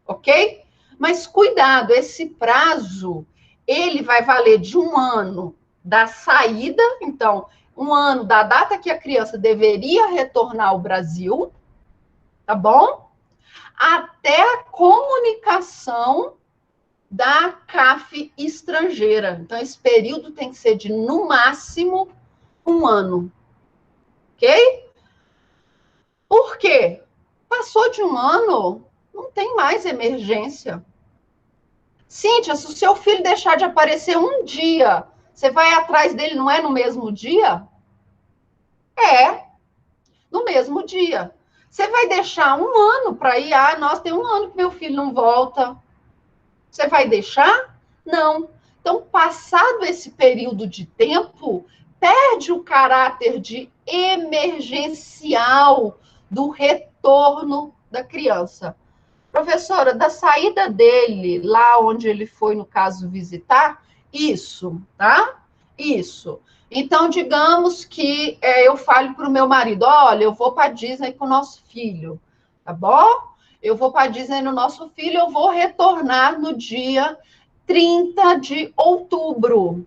ok? Mas cuidado, esse prazo, ele vai valer de 1 ano da saída, então, 1 ano da data que a criança deveria retornar ao Brasil, tá bom? Até a comunicação da CAF estrangeira. Então, esse período tem que ser de, no máximo, 1 ano. Ok? Por quê? Passou de 1 ano, não tem mais emergência. Cíntia, se o seu filho deixar de aparecer um dia, você vai atrás dele, não é no mesmo dia? É, no mesmo dia. Você vai deixar 1 ano para ir? Ah, nossa, tem 1 ano que meu filho não volta. Você vai deixar? Não. Então, passado esse período de tempo, perde o caráter de emergencial do retorno da criança. Professora, da saída dele, lá onde ele foi, no caso, visitar, isso, tá? Isso. Então, digamos que eu falo para o meu marido, olha, eu vou para a Disney com o nosso filho, tá bom? Eu vou para a Disney no nosso filho, eu vou retornar no dia 30 de outubro,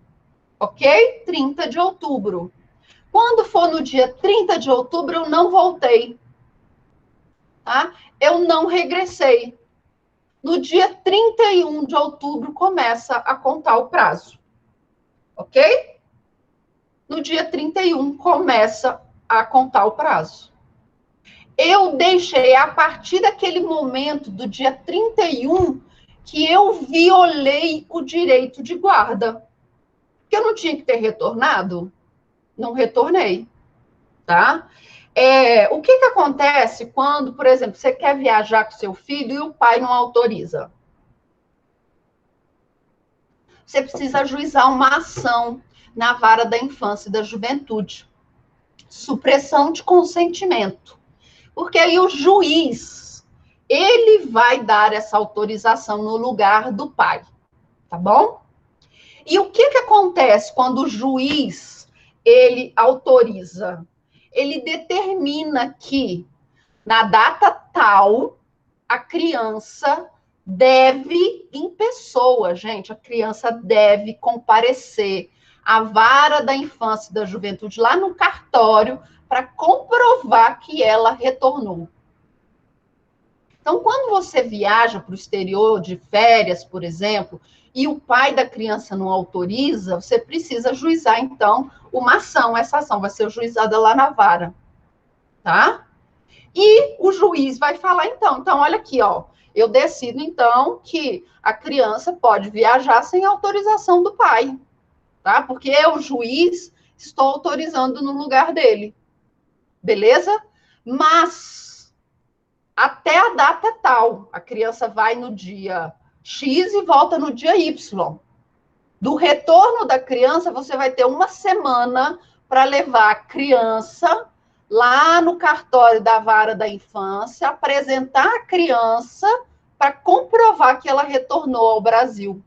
ok? 30 de outubro. Quando for no dia 30 de outubro, eu não voltei, tá? Eu não regressei. No dia 31 de outubro, começa a contar o prazo, ok? No dia 31, começa a contar o prazo. Eu deixei, a partir daquele momento, do dia 31, que eu violei o direito de guarda. Porque eu não tinha que ter retornado? Não retornei, tá? O que acontece quando, por exemplo, você quer viajar com seu filho e o pai não autoriza? Você precisa ajuizar uma ação na vara da infância e da juventude. Supressão de consentimento. Porque aí o juiz, ele vai dar essa autorização no lugar do pai, tá bom? E o que acontece quando o juiz, ele autoriza? Ele determina que, na data tal, a criança deve, em pessoa, gente, a criança deve comparecer à vara da infância e da juventude, lá no cartório, para comprovar que ela retornou. Então, quando você viaja para o exterior de férias, por exemplo, e o pai da criança não autoriza, você precisa ajuizar, então, uma ação. Essa ação vai ser ajuizada lá na vara, tá? E o juiz vai falar, então, olha aqui, ó, eu decido, então, que a criança pode viajar sem autorização do pai, tá? Porque eu, o juiz, estou autorizando no lugar dele. Beleza? Mas até a data tal, a criança vai no dia X e volta no dia Y. Do retorno da criança, você vai ter 1 semana para levar a criança lá no cartório da vara da infância, apresentar a criança para comprovar que ela retornou ao Brasil.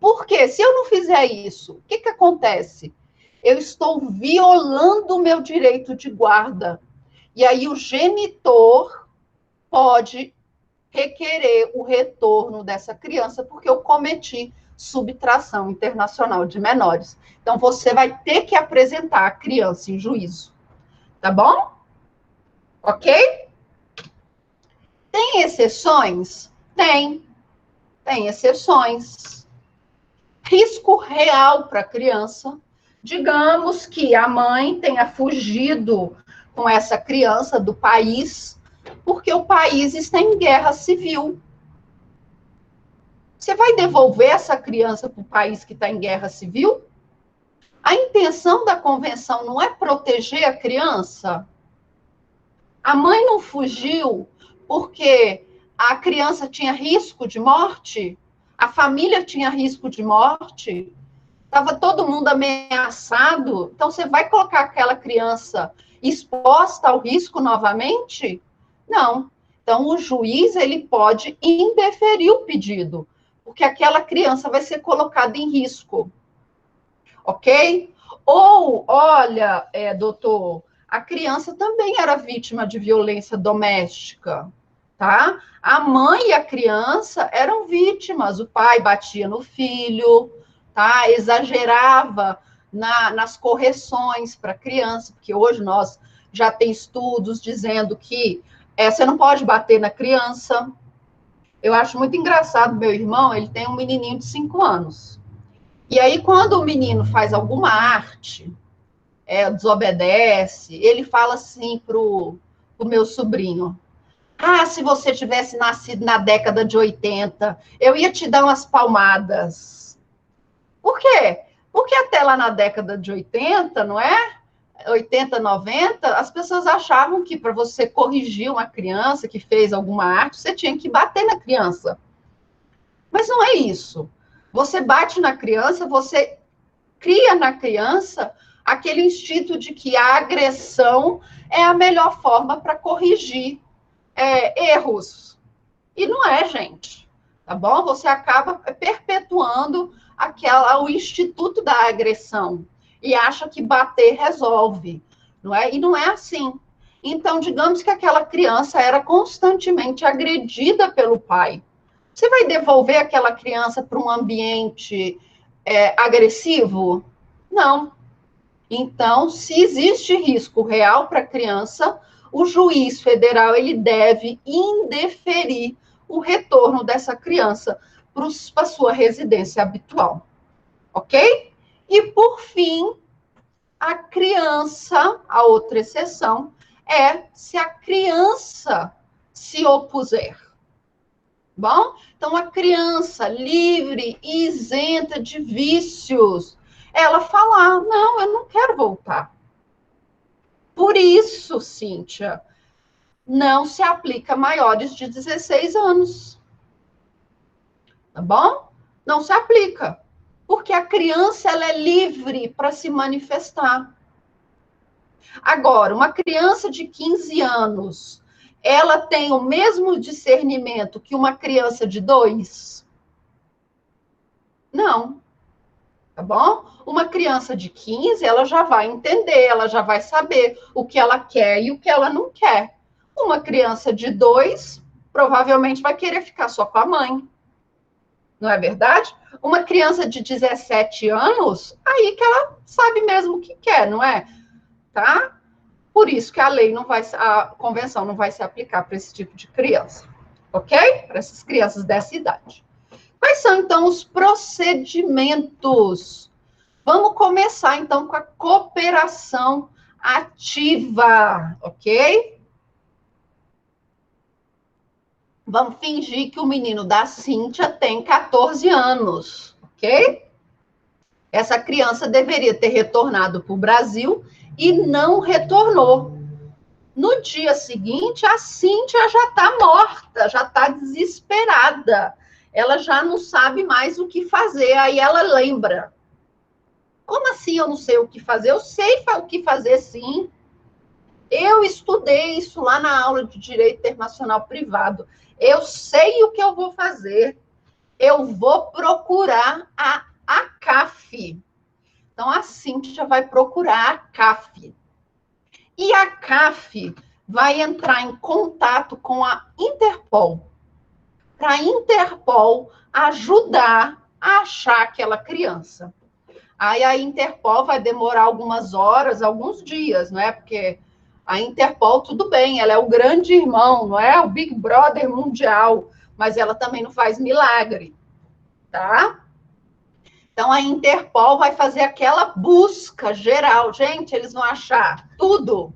Porque se eu não fizer isso, o que, que acontece? Eu estou violando o meu direito de guarda. E aí o genitor pode requerer o retorno dessa criança, porque eu cometi subtração internacional de menores. Então, você vai ter que apresentar a criança em juízo. Tá bom? Ok? Tem exceções? Tem exceções. Risco real para a criança. Digamos que a mãe tenha fugido com essa criança do país, porque o país está em guerra civil. Você vai devolver essa criança para o país que está em guerra civil? A intenção da convenção não é proteger a criança? A mãe não fugiu porque a criança tinha risco de morte? A família tinha risco de morte? Estava todo mundo ameaçado? Então, você vai colocar aquela criança exposta ao risco novamente? Não. Então, o juiz ele pode indeferir o pedido, porque aquela criança vai ser colocada em risco. Ok? Ou, olha, doutor, a criança também era vítima de violência doméstica, tá? A mãe e a criança eram vítimas, o pai batia no filho, tá? Exagerava nas correções para a criança, porque hoje nós já tem estudos dizendo que você não pode bater na criança. Eu acho muito engraçado, meu irmão, ele tem um menininho de 5 anos. E aí, quando o menino faz alguma arte, desobedece, ele fala assim pro meu sobrinho: ah, se você tivesse nascido na década de 80, eu ia te dar umas palmadas. Por quê? Porque até lá na década de 80, não é? 80, 90, as pessoas achavam que para você corrigir uma criança que fez alguma arte, você tinha que bater na criança. Mas não é isso. Você bate na criança, você cria na criança aquele instinto de que a agressão é a melhor forma para corrigir erros. E não é, gente. Tá bom? Você acaba perpetuando o instituto da agressão e acha que bater resolve, não é? E não é assim. Então, digamos que aquela criança era constantemente agredida pelo pai. Você vai devolver aquela criança para um ambiente agressivo? Não. Então, se existe risco real para a criança, o juiz federal ele deve indeferir o retorno dessa criança para a sua residência habitual. Ok? E, por fim, a criança, a outra exceção, é se a criança se opuser. Bom? Então, a criança livre e isenta de vícios, ela falar, não, eu não quero voltar. Por isso, Cíntia, não se aplica a maiores de 16 anos. Tá bom? Não se aplica. Porque a criança ela é livre para se manifestar. Agora, uma criança de 15 anos, ela tem o mesmo discernimento que uma criança de 2? Não. Tá bom? Uma criança de 15, ela já vai entender, ela já vai saber o que ela quer e o que ela não quer. Uma criança de 2, provavelmente vai querer ficar só com a mãe. Não é verdade? Uma criança de 17 anos, aí que ela sabe mesmo o que quer, não é? Tá? Por isso que a convenção não vai se aplicar para esse tipo de criança. Ok? Para essas crianças dessa idade. Quais são, então, os procedimentos? Vamos começar, então, com a cooperação ativa, ok? Vamos fingir que o menino da Cíntia tem 14 anos, ok? Essa criança deveria ter retornado para o Brasil e não retornou. No dia seguinte, a Cíntia já está morta, já está desesperada. Ela já não sabe mais o que fazer. Aí ela lembra. Como assim eu não sei o que fazer? Eu sei o que fazer, sim. Eu estudei isso lá na aula de Direito Internacional Privado. Eu sei o que eu vou fazer. eu vou procurar a ACAF. Então, a Cíntia vai procurar a ACAF. E a ACAF vai entrar em contato com a Interpol, para a Interpol ajudar a achar aquela criança. Aí a Interpol vai demorar algumas horas, alguns dias, não é? Porque a Interpol, tudo bem, ela é o grande irmão, não é? O Big Brother mundial, mas ela também não faz milagre, tá? Então, a Interpol vai fazer aquela busca geral. Gente, eles vão achar tudo.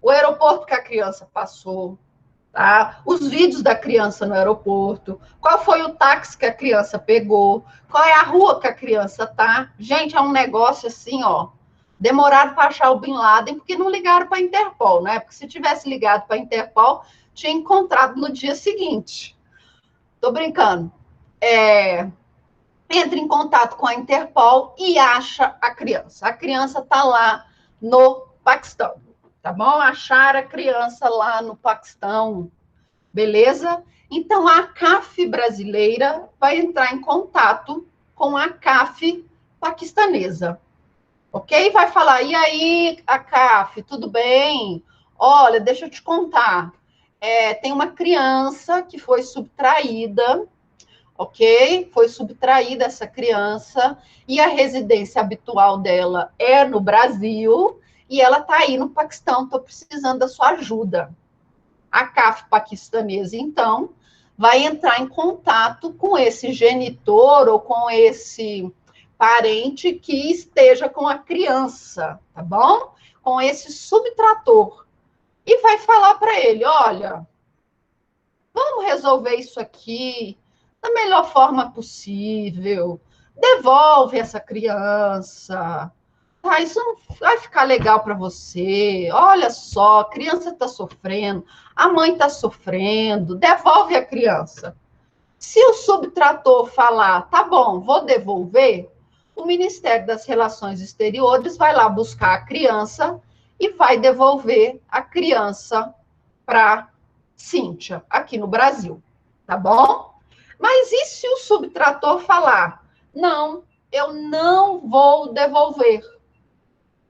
O aeroporto que a criança passou, tá? Os vídeos da criança no aeroporto, qual foi o táxi que a criança pegou, qual é a rua que a criança tá. Gente, é um negócio assim, ó. Demoraram para achar o Bin Laden porque não ligaram para a Interpol, né? Porque se tivesse ligado para a Interpol, tinha encontrado no dia seguinte. Tô brincando. Entra em contato com a Interpol e acha a criança. A criança está lá no Paquistão, tá bom? Acharam a criança lá no Paquistão, beleza? Então, a CAF brasileira vai entrar em contato com a CAF paquistanesa, ok? Vai falar, e aí, a CAF, tudo bem? Olha, deixa eu te contar. Tem uma criança que foi subtraída, ok? Foi subtraída essa criança e a residência habitual dela é no Brasil e ela está aí no Paquistão, estou precisando da sua ajuda. A CAF paquistanesa, então, vai entrar em contato com esse genitor ou com esse parente que esteja com a criança, tá bom? Com esse subtrator. E vai falar para ele, olha, vamos resolver isso aqui da melhor forma possível. Devolve essa criança. Ah, isso não vai ficar legal para você. Olha só, a criança está sofrendo, a mãe está sofrendo. Devolve a criança. Se o subtrator falar, tá bom, vou devolver, o Ministério das Relações Exteriores vai lá buscar a criança e vai devolver a criança para Cíntia, aqui no Brasil. Tá bom? Mas e se o subtrator falar, não, eu não vou devolver?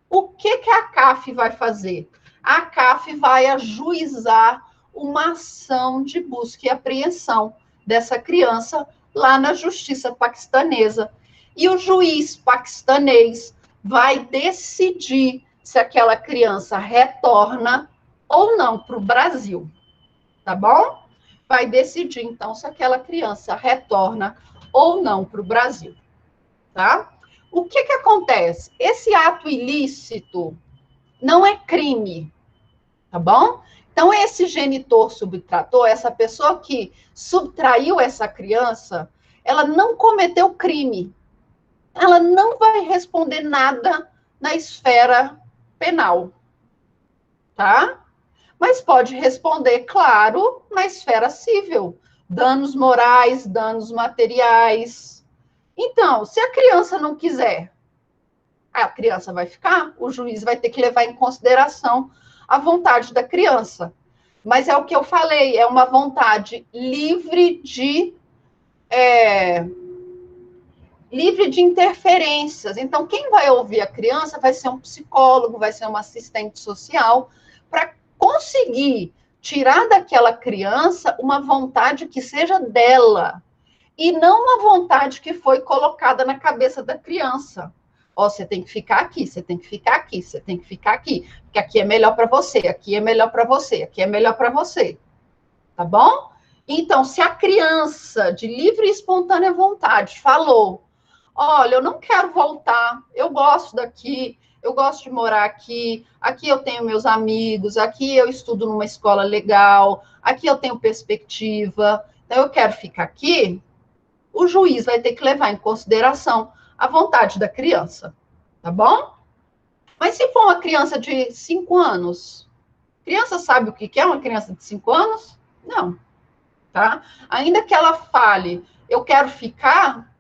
O que a CAF vai fazer? A CAF vai ajuizar uma ação de busca e apreensão dessa criança lá na justiça paquistanesa. E o juiz paquistanês vai decidir se aquela criança retorna ou não para o Brasil. Tá bom? Vai decidir, então, se aquela criança retorna ou não para o Brasil. Tá? O que acontece? Esse ato ilícito não é crime, tá bom? Então, esse genitor subtrator, essa pessoa que subtraiu essa criança, ela não cometeu crime. Ela não vai responder nada na esfera penal, tá? Mas pode responder, claro, na esfera civil. Danos morais, danos materiais. Então, se a criança não quiser, a criança vai ficar, o juiz vai ter que levar em consideração a vontade da criança. Mas é o que eu falei, é uma vontade livre de interferências. Então, quem vai ouvir a criança vai ser um psicólogo, vai ser um assistente social, para conseguir tirar daquela criança uma vontade que seja dela, e não uma vontade que foi colocada na cabeça da criança. Ó, você tem que ficar aqui, você tem que ficar aqui, você tem que ficar aqui, porque aqui é melhor para você, aqui é melhor para você, aqui é melhor para você. Tá bom? Então, se a criança, de livre e espontânea vontade, falou: olha, eu não quero voltar, eu gosto daqui, eu gosto de morar aqui, aqui eu tenho meus amigos, aqui eu estudo numa escola legal, aqui eu tenho perspectiva, então eu quero ficar aqui, o juiz vai ter que levar em consideração a vontade da criança, tá bom? Mas se for uma criança de 5 anos, criança sabe o que é uma criança de 5 anos? Não, tá? Ainda que ela fale, eu quero ficar,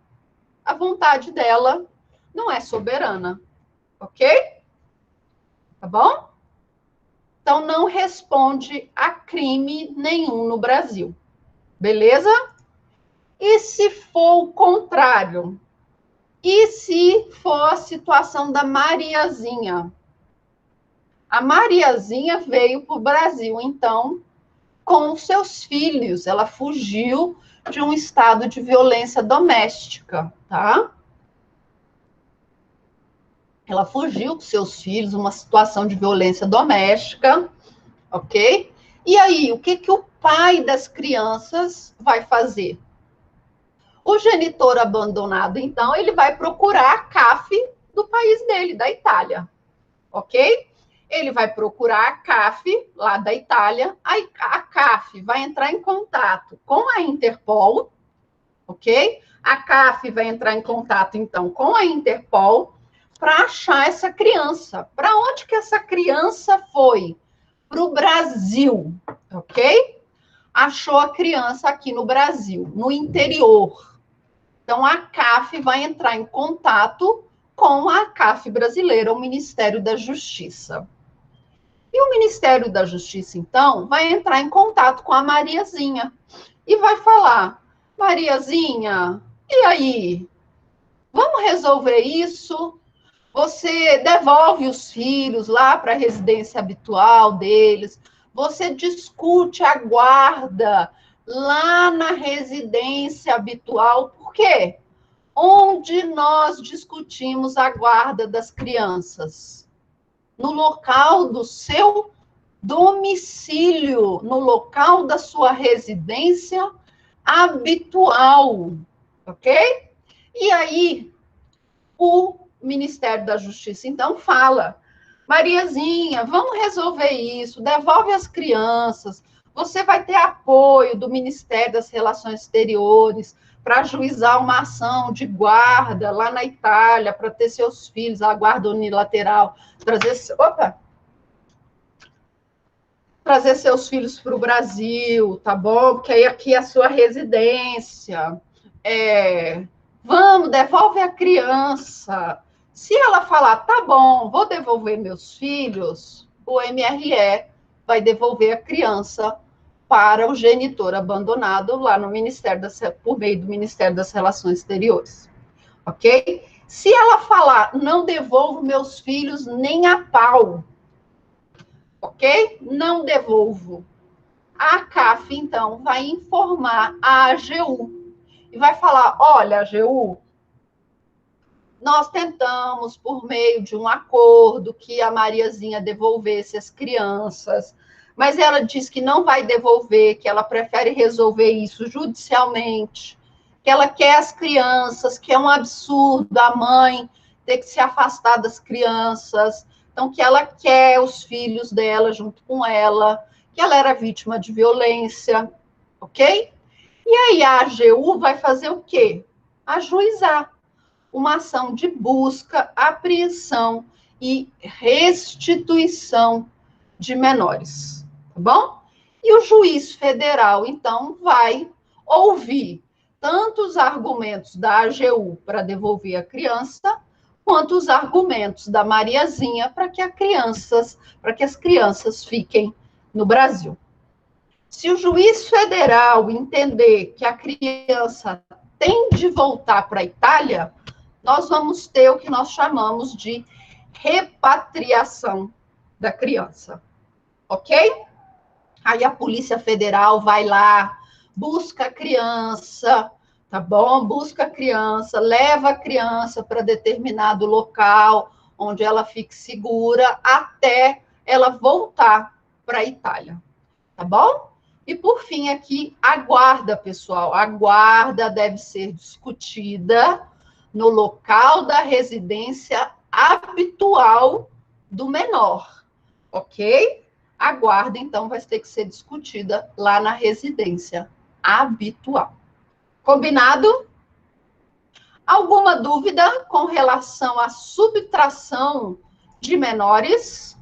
a vontade dela não é soberana, ok? Tá bom? Então, não responde a crime nenhum no Brasil, beleza? E se for o contrário? E se for a situação da Mariazinha? A Mariazinha veio para o Brasil, então, com seus filhos. Ela fugiu de um estado de violência doméstica, tá? Ela fugiu com seus filhos, uma situação de violência doméstica, ok? E aí, o que, que o pai das crianças vai fazer? O genitor abandonado, então, ele vai procurar a CAF do país dele, da Itália, ok? Ele vai procurar a CAF, lá da Itália, a CAF vai entrar em contato com a Interpol, ok? A CAF vai entrar em contato, então, com a Interpol para achar essa criança. Para onde que essa criança foi? Para o Brasil, ok? Achou a criança aqui no Brasil, no interior. Então, a CAF vai entrar em contato com a CAF brasileira, o Ministério da Justiça. E o Ministério da Justiça, então, vai entrar em contato com a Mariazinha e vai falar: Mariazinha, e aí? Vamos resolver isso? Você devolve os filhos lá para a residência habitual deles, você discute a guarda lá na residência habitual, por quê? Onde nós discutimos a guarda das crianças? No local do seu domicílio, no local da sua residência habitual, ok? E aí, o Ministério da Justiça, então, fala: Mariazinha, vamos resolver isso, devolve as crianças, você vai ter apoio do Ministério das Relações Exteriores para ajuizar uma ação de guarda lá na Itália, para ter seus filhos, a guarda unilateral, trazer seus filhos para o Brasil, tá bom? Porque aí aqui é a sua residência. Vamos, devolve a criança. Se ela falar, tá bom, vou devolver meus filhos, o MRE vai devolver a criança para o genitor abandonado lá no Ministério por meio do Ministério das Relações Exteriores. Ok? Se ela falar, não devolvo meus filhos nem a pau, ok? Não devolvo. A CAF, então, vai informar a AGU e vai falar: olha, AGU, nós tentamos, por meio de um acordo, que a Mariazinha devolvesse as crianças, mas ela diz que não vai devolver, que ela prefere resolver isso judicialmente, que ela quer as crianças, que é um absurdo a mãe ter que se afastar das crianças, então que ela quer os filhos dela junto com ela, que ela era vítima de violência, ok? E aí a AGU vai fazer o quê? Ajuizar uma ação de busca, apreensão e restituição de menores, tá bom? E o juiz federal, então, vai ouvir tanto os argumentos da AGU para devolver a criança, quanto os argumentos da Mariazinha para que as crianças fiquem no Brasil. Se o juiz federal entender que a criança tem de voltar para a Itália, nós vamos ter o que nós chamamos de repatriação da criança, ok? Aí a Polícia Federal vai lá, busca a criança, tá bom? Busca a criança, leva a criança para determinado local, onde ela fique segura, até ela voltar para a Itália, tá bom? E, por fim, aqui, a guarda, pessoal. A guarda deve ser discutida no local da residência habitual do menor, ok? A guarda, então, vai ter que ser discutida lá na residência habitual. Combinado? Alguma dúvida com relação à subtração de menores?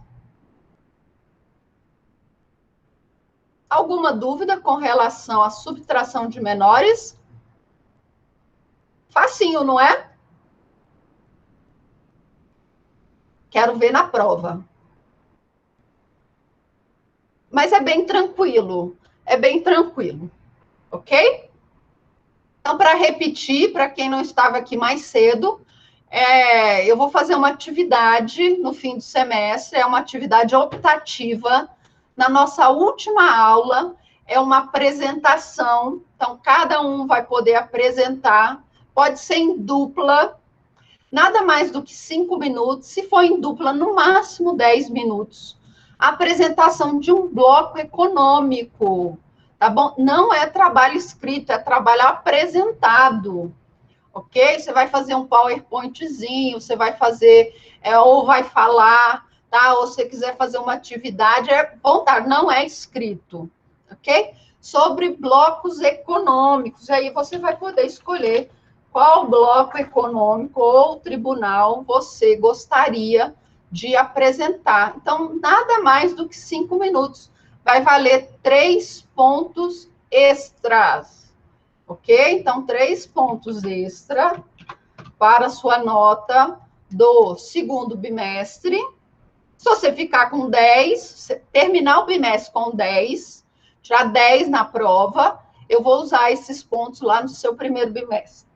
Alguma dúvida com relação à subtração de menores? Facinho, não é? Quero ver na prova. Mas é bem tranquilo, ok? Então, para repetir, para quem não estava aqui mais cedo, eu vou fazer uma atividade no fim do semestre, é uma atividade optativa. Na nossa última aula, é uma apresentação. Então, cada um vai poder apresentar, pode ser em dupla, nada mais do que 5 minutos, se for em dupla, no máximo 10 minutos. A apresentação de um bloco econômico, tá bom? Não é trabalho escrito, é trabalho apresentado, ok? Você vai fazer um PowerPointzinho, você vai fazer, ou vai falar, tá? Ou se você quiser fazer uma atividade, é vontade, não é escrito, ok? Sobre blocos econômicos, aí você vai poder escolher qual bloco econômico ou tribunal você gostaria de apresentar. Então, nada mais do que 5 minutos. Vai valer 3 pontos extras, ok? Então, 3 pontos extra para a sua nota do segundo bimestre. Se você ficar com 10, terminar o bimestre com 10, tirar 10 na prova, eu vou usar esses pontos lá no seu primeiro bimestre.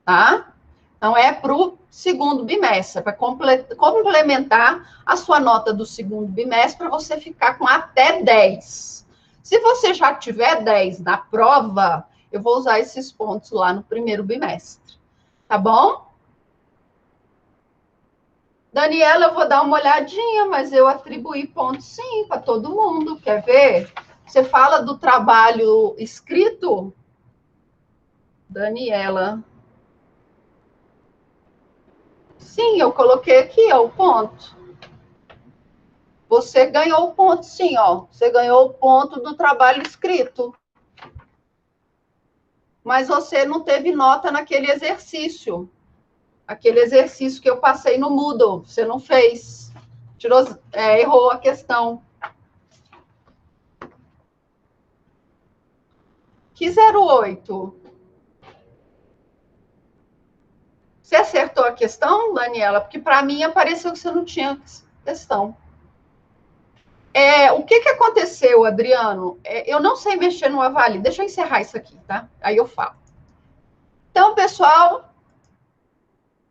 Tá? Então, é para o segundo bimestre, para complementar a sua nota do segundo bimestre, para você ficar com até 10. Se você já tiver 10 na prova, eu vou usar esses pontos lá no primeiro bimestre. Tá bom? Daniela, eu vou dar uma olhadinha, mas eu atribuí pontos sim para todo mundo. Quer ver? Você fala do trabalho escrito? Daniela. Sim, eu coloquei aqui, ó, o ponto. Você ganhou o ponto, sim, ó. Você ganhou o ponto do trabalho escrito. Mas você não teve nota naquele exercício. Aquele exercício que eu passei no Moodle. Você não fez. Errou a questão. Que 08? Você acertou a questão, Daniela? Porque para mim apareceu que você não tinha questão. O que aconteceu, Adriano? Eu não sei mexer no Avali. Deixa eu encerrar isso aqui, tá? Aí eu falo. Então, pessoal,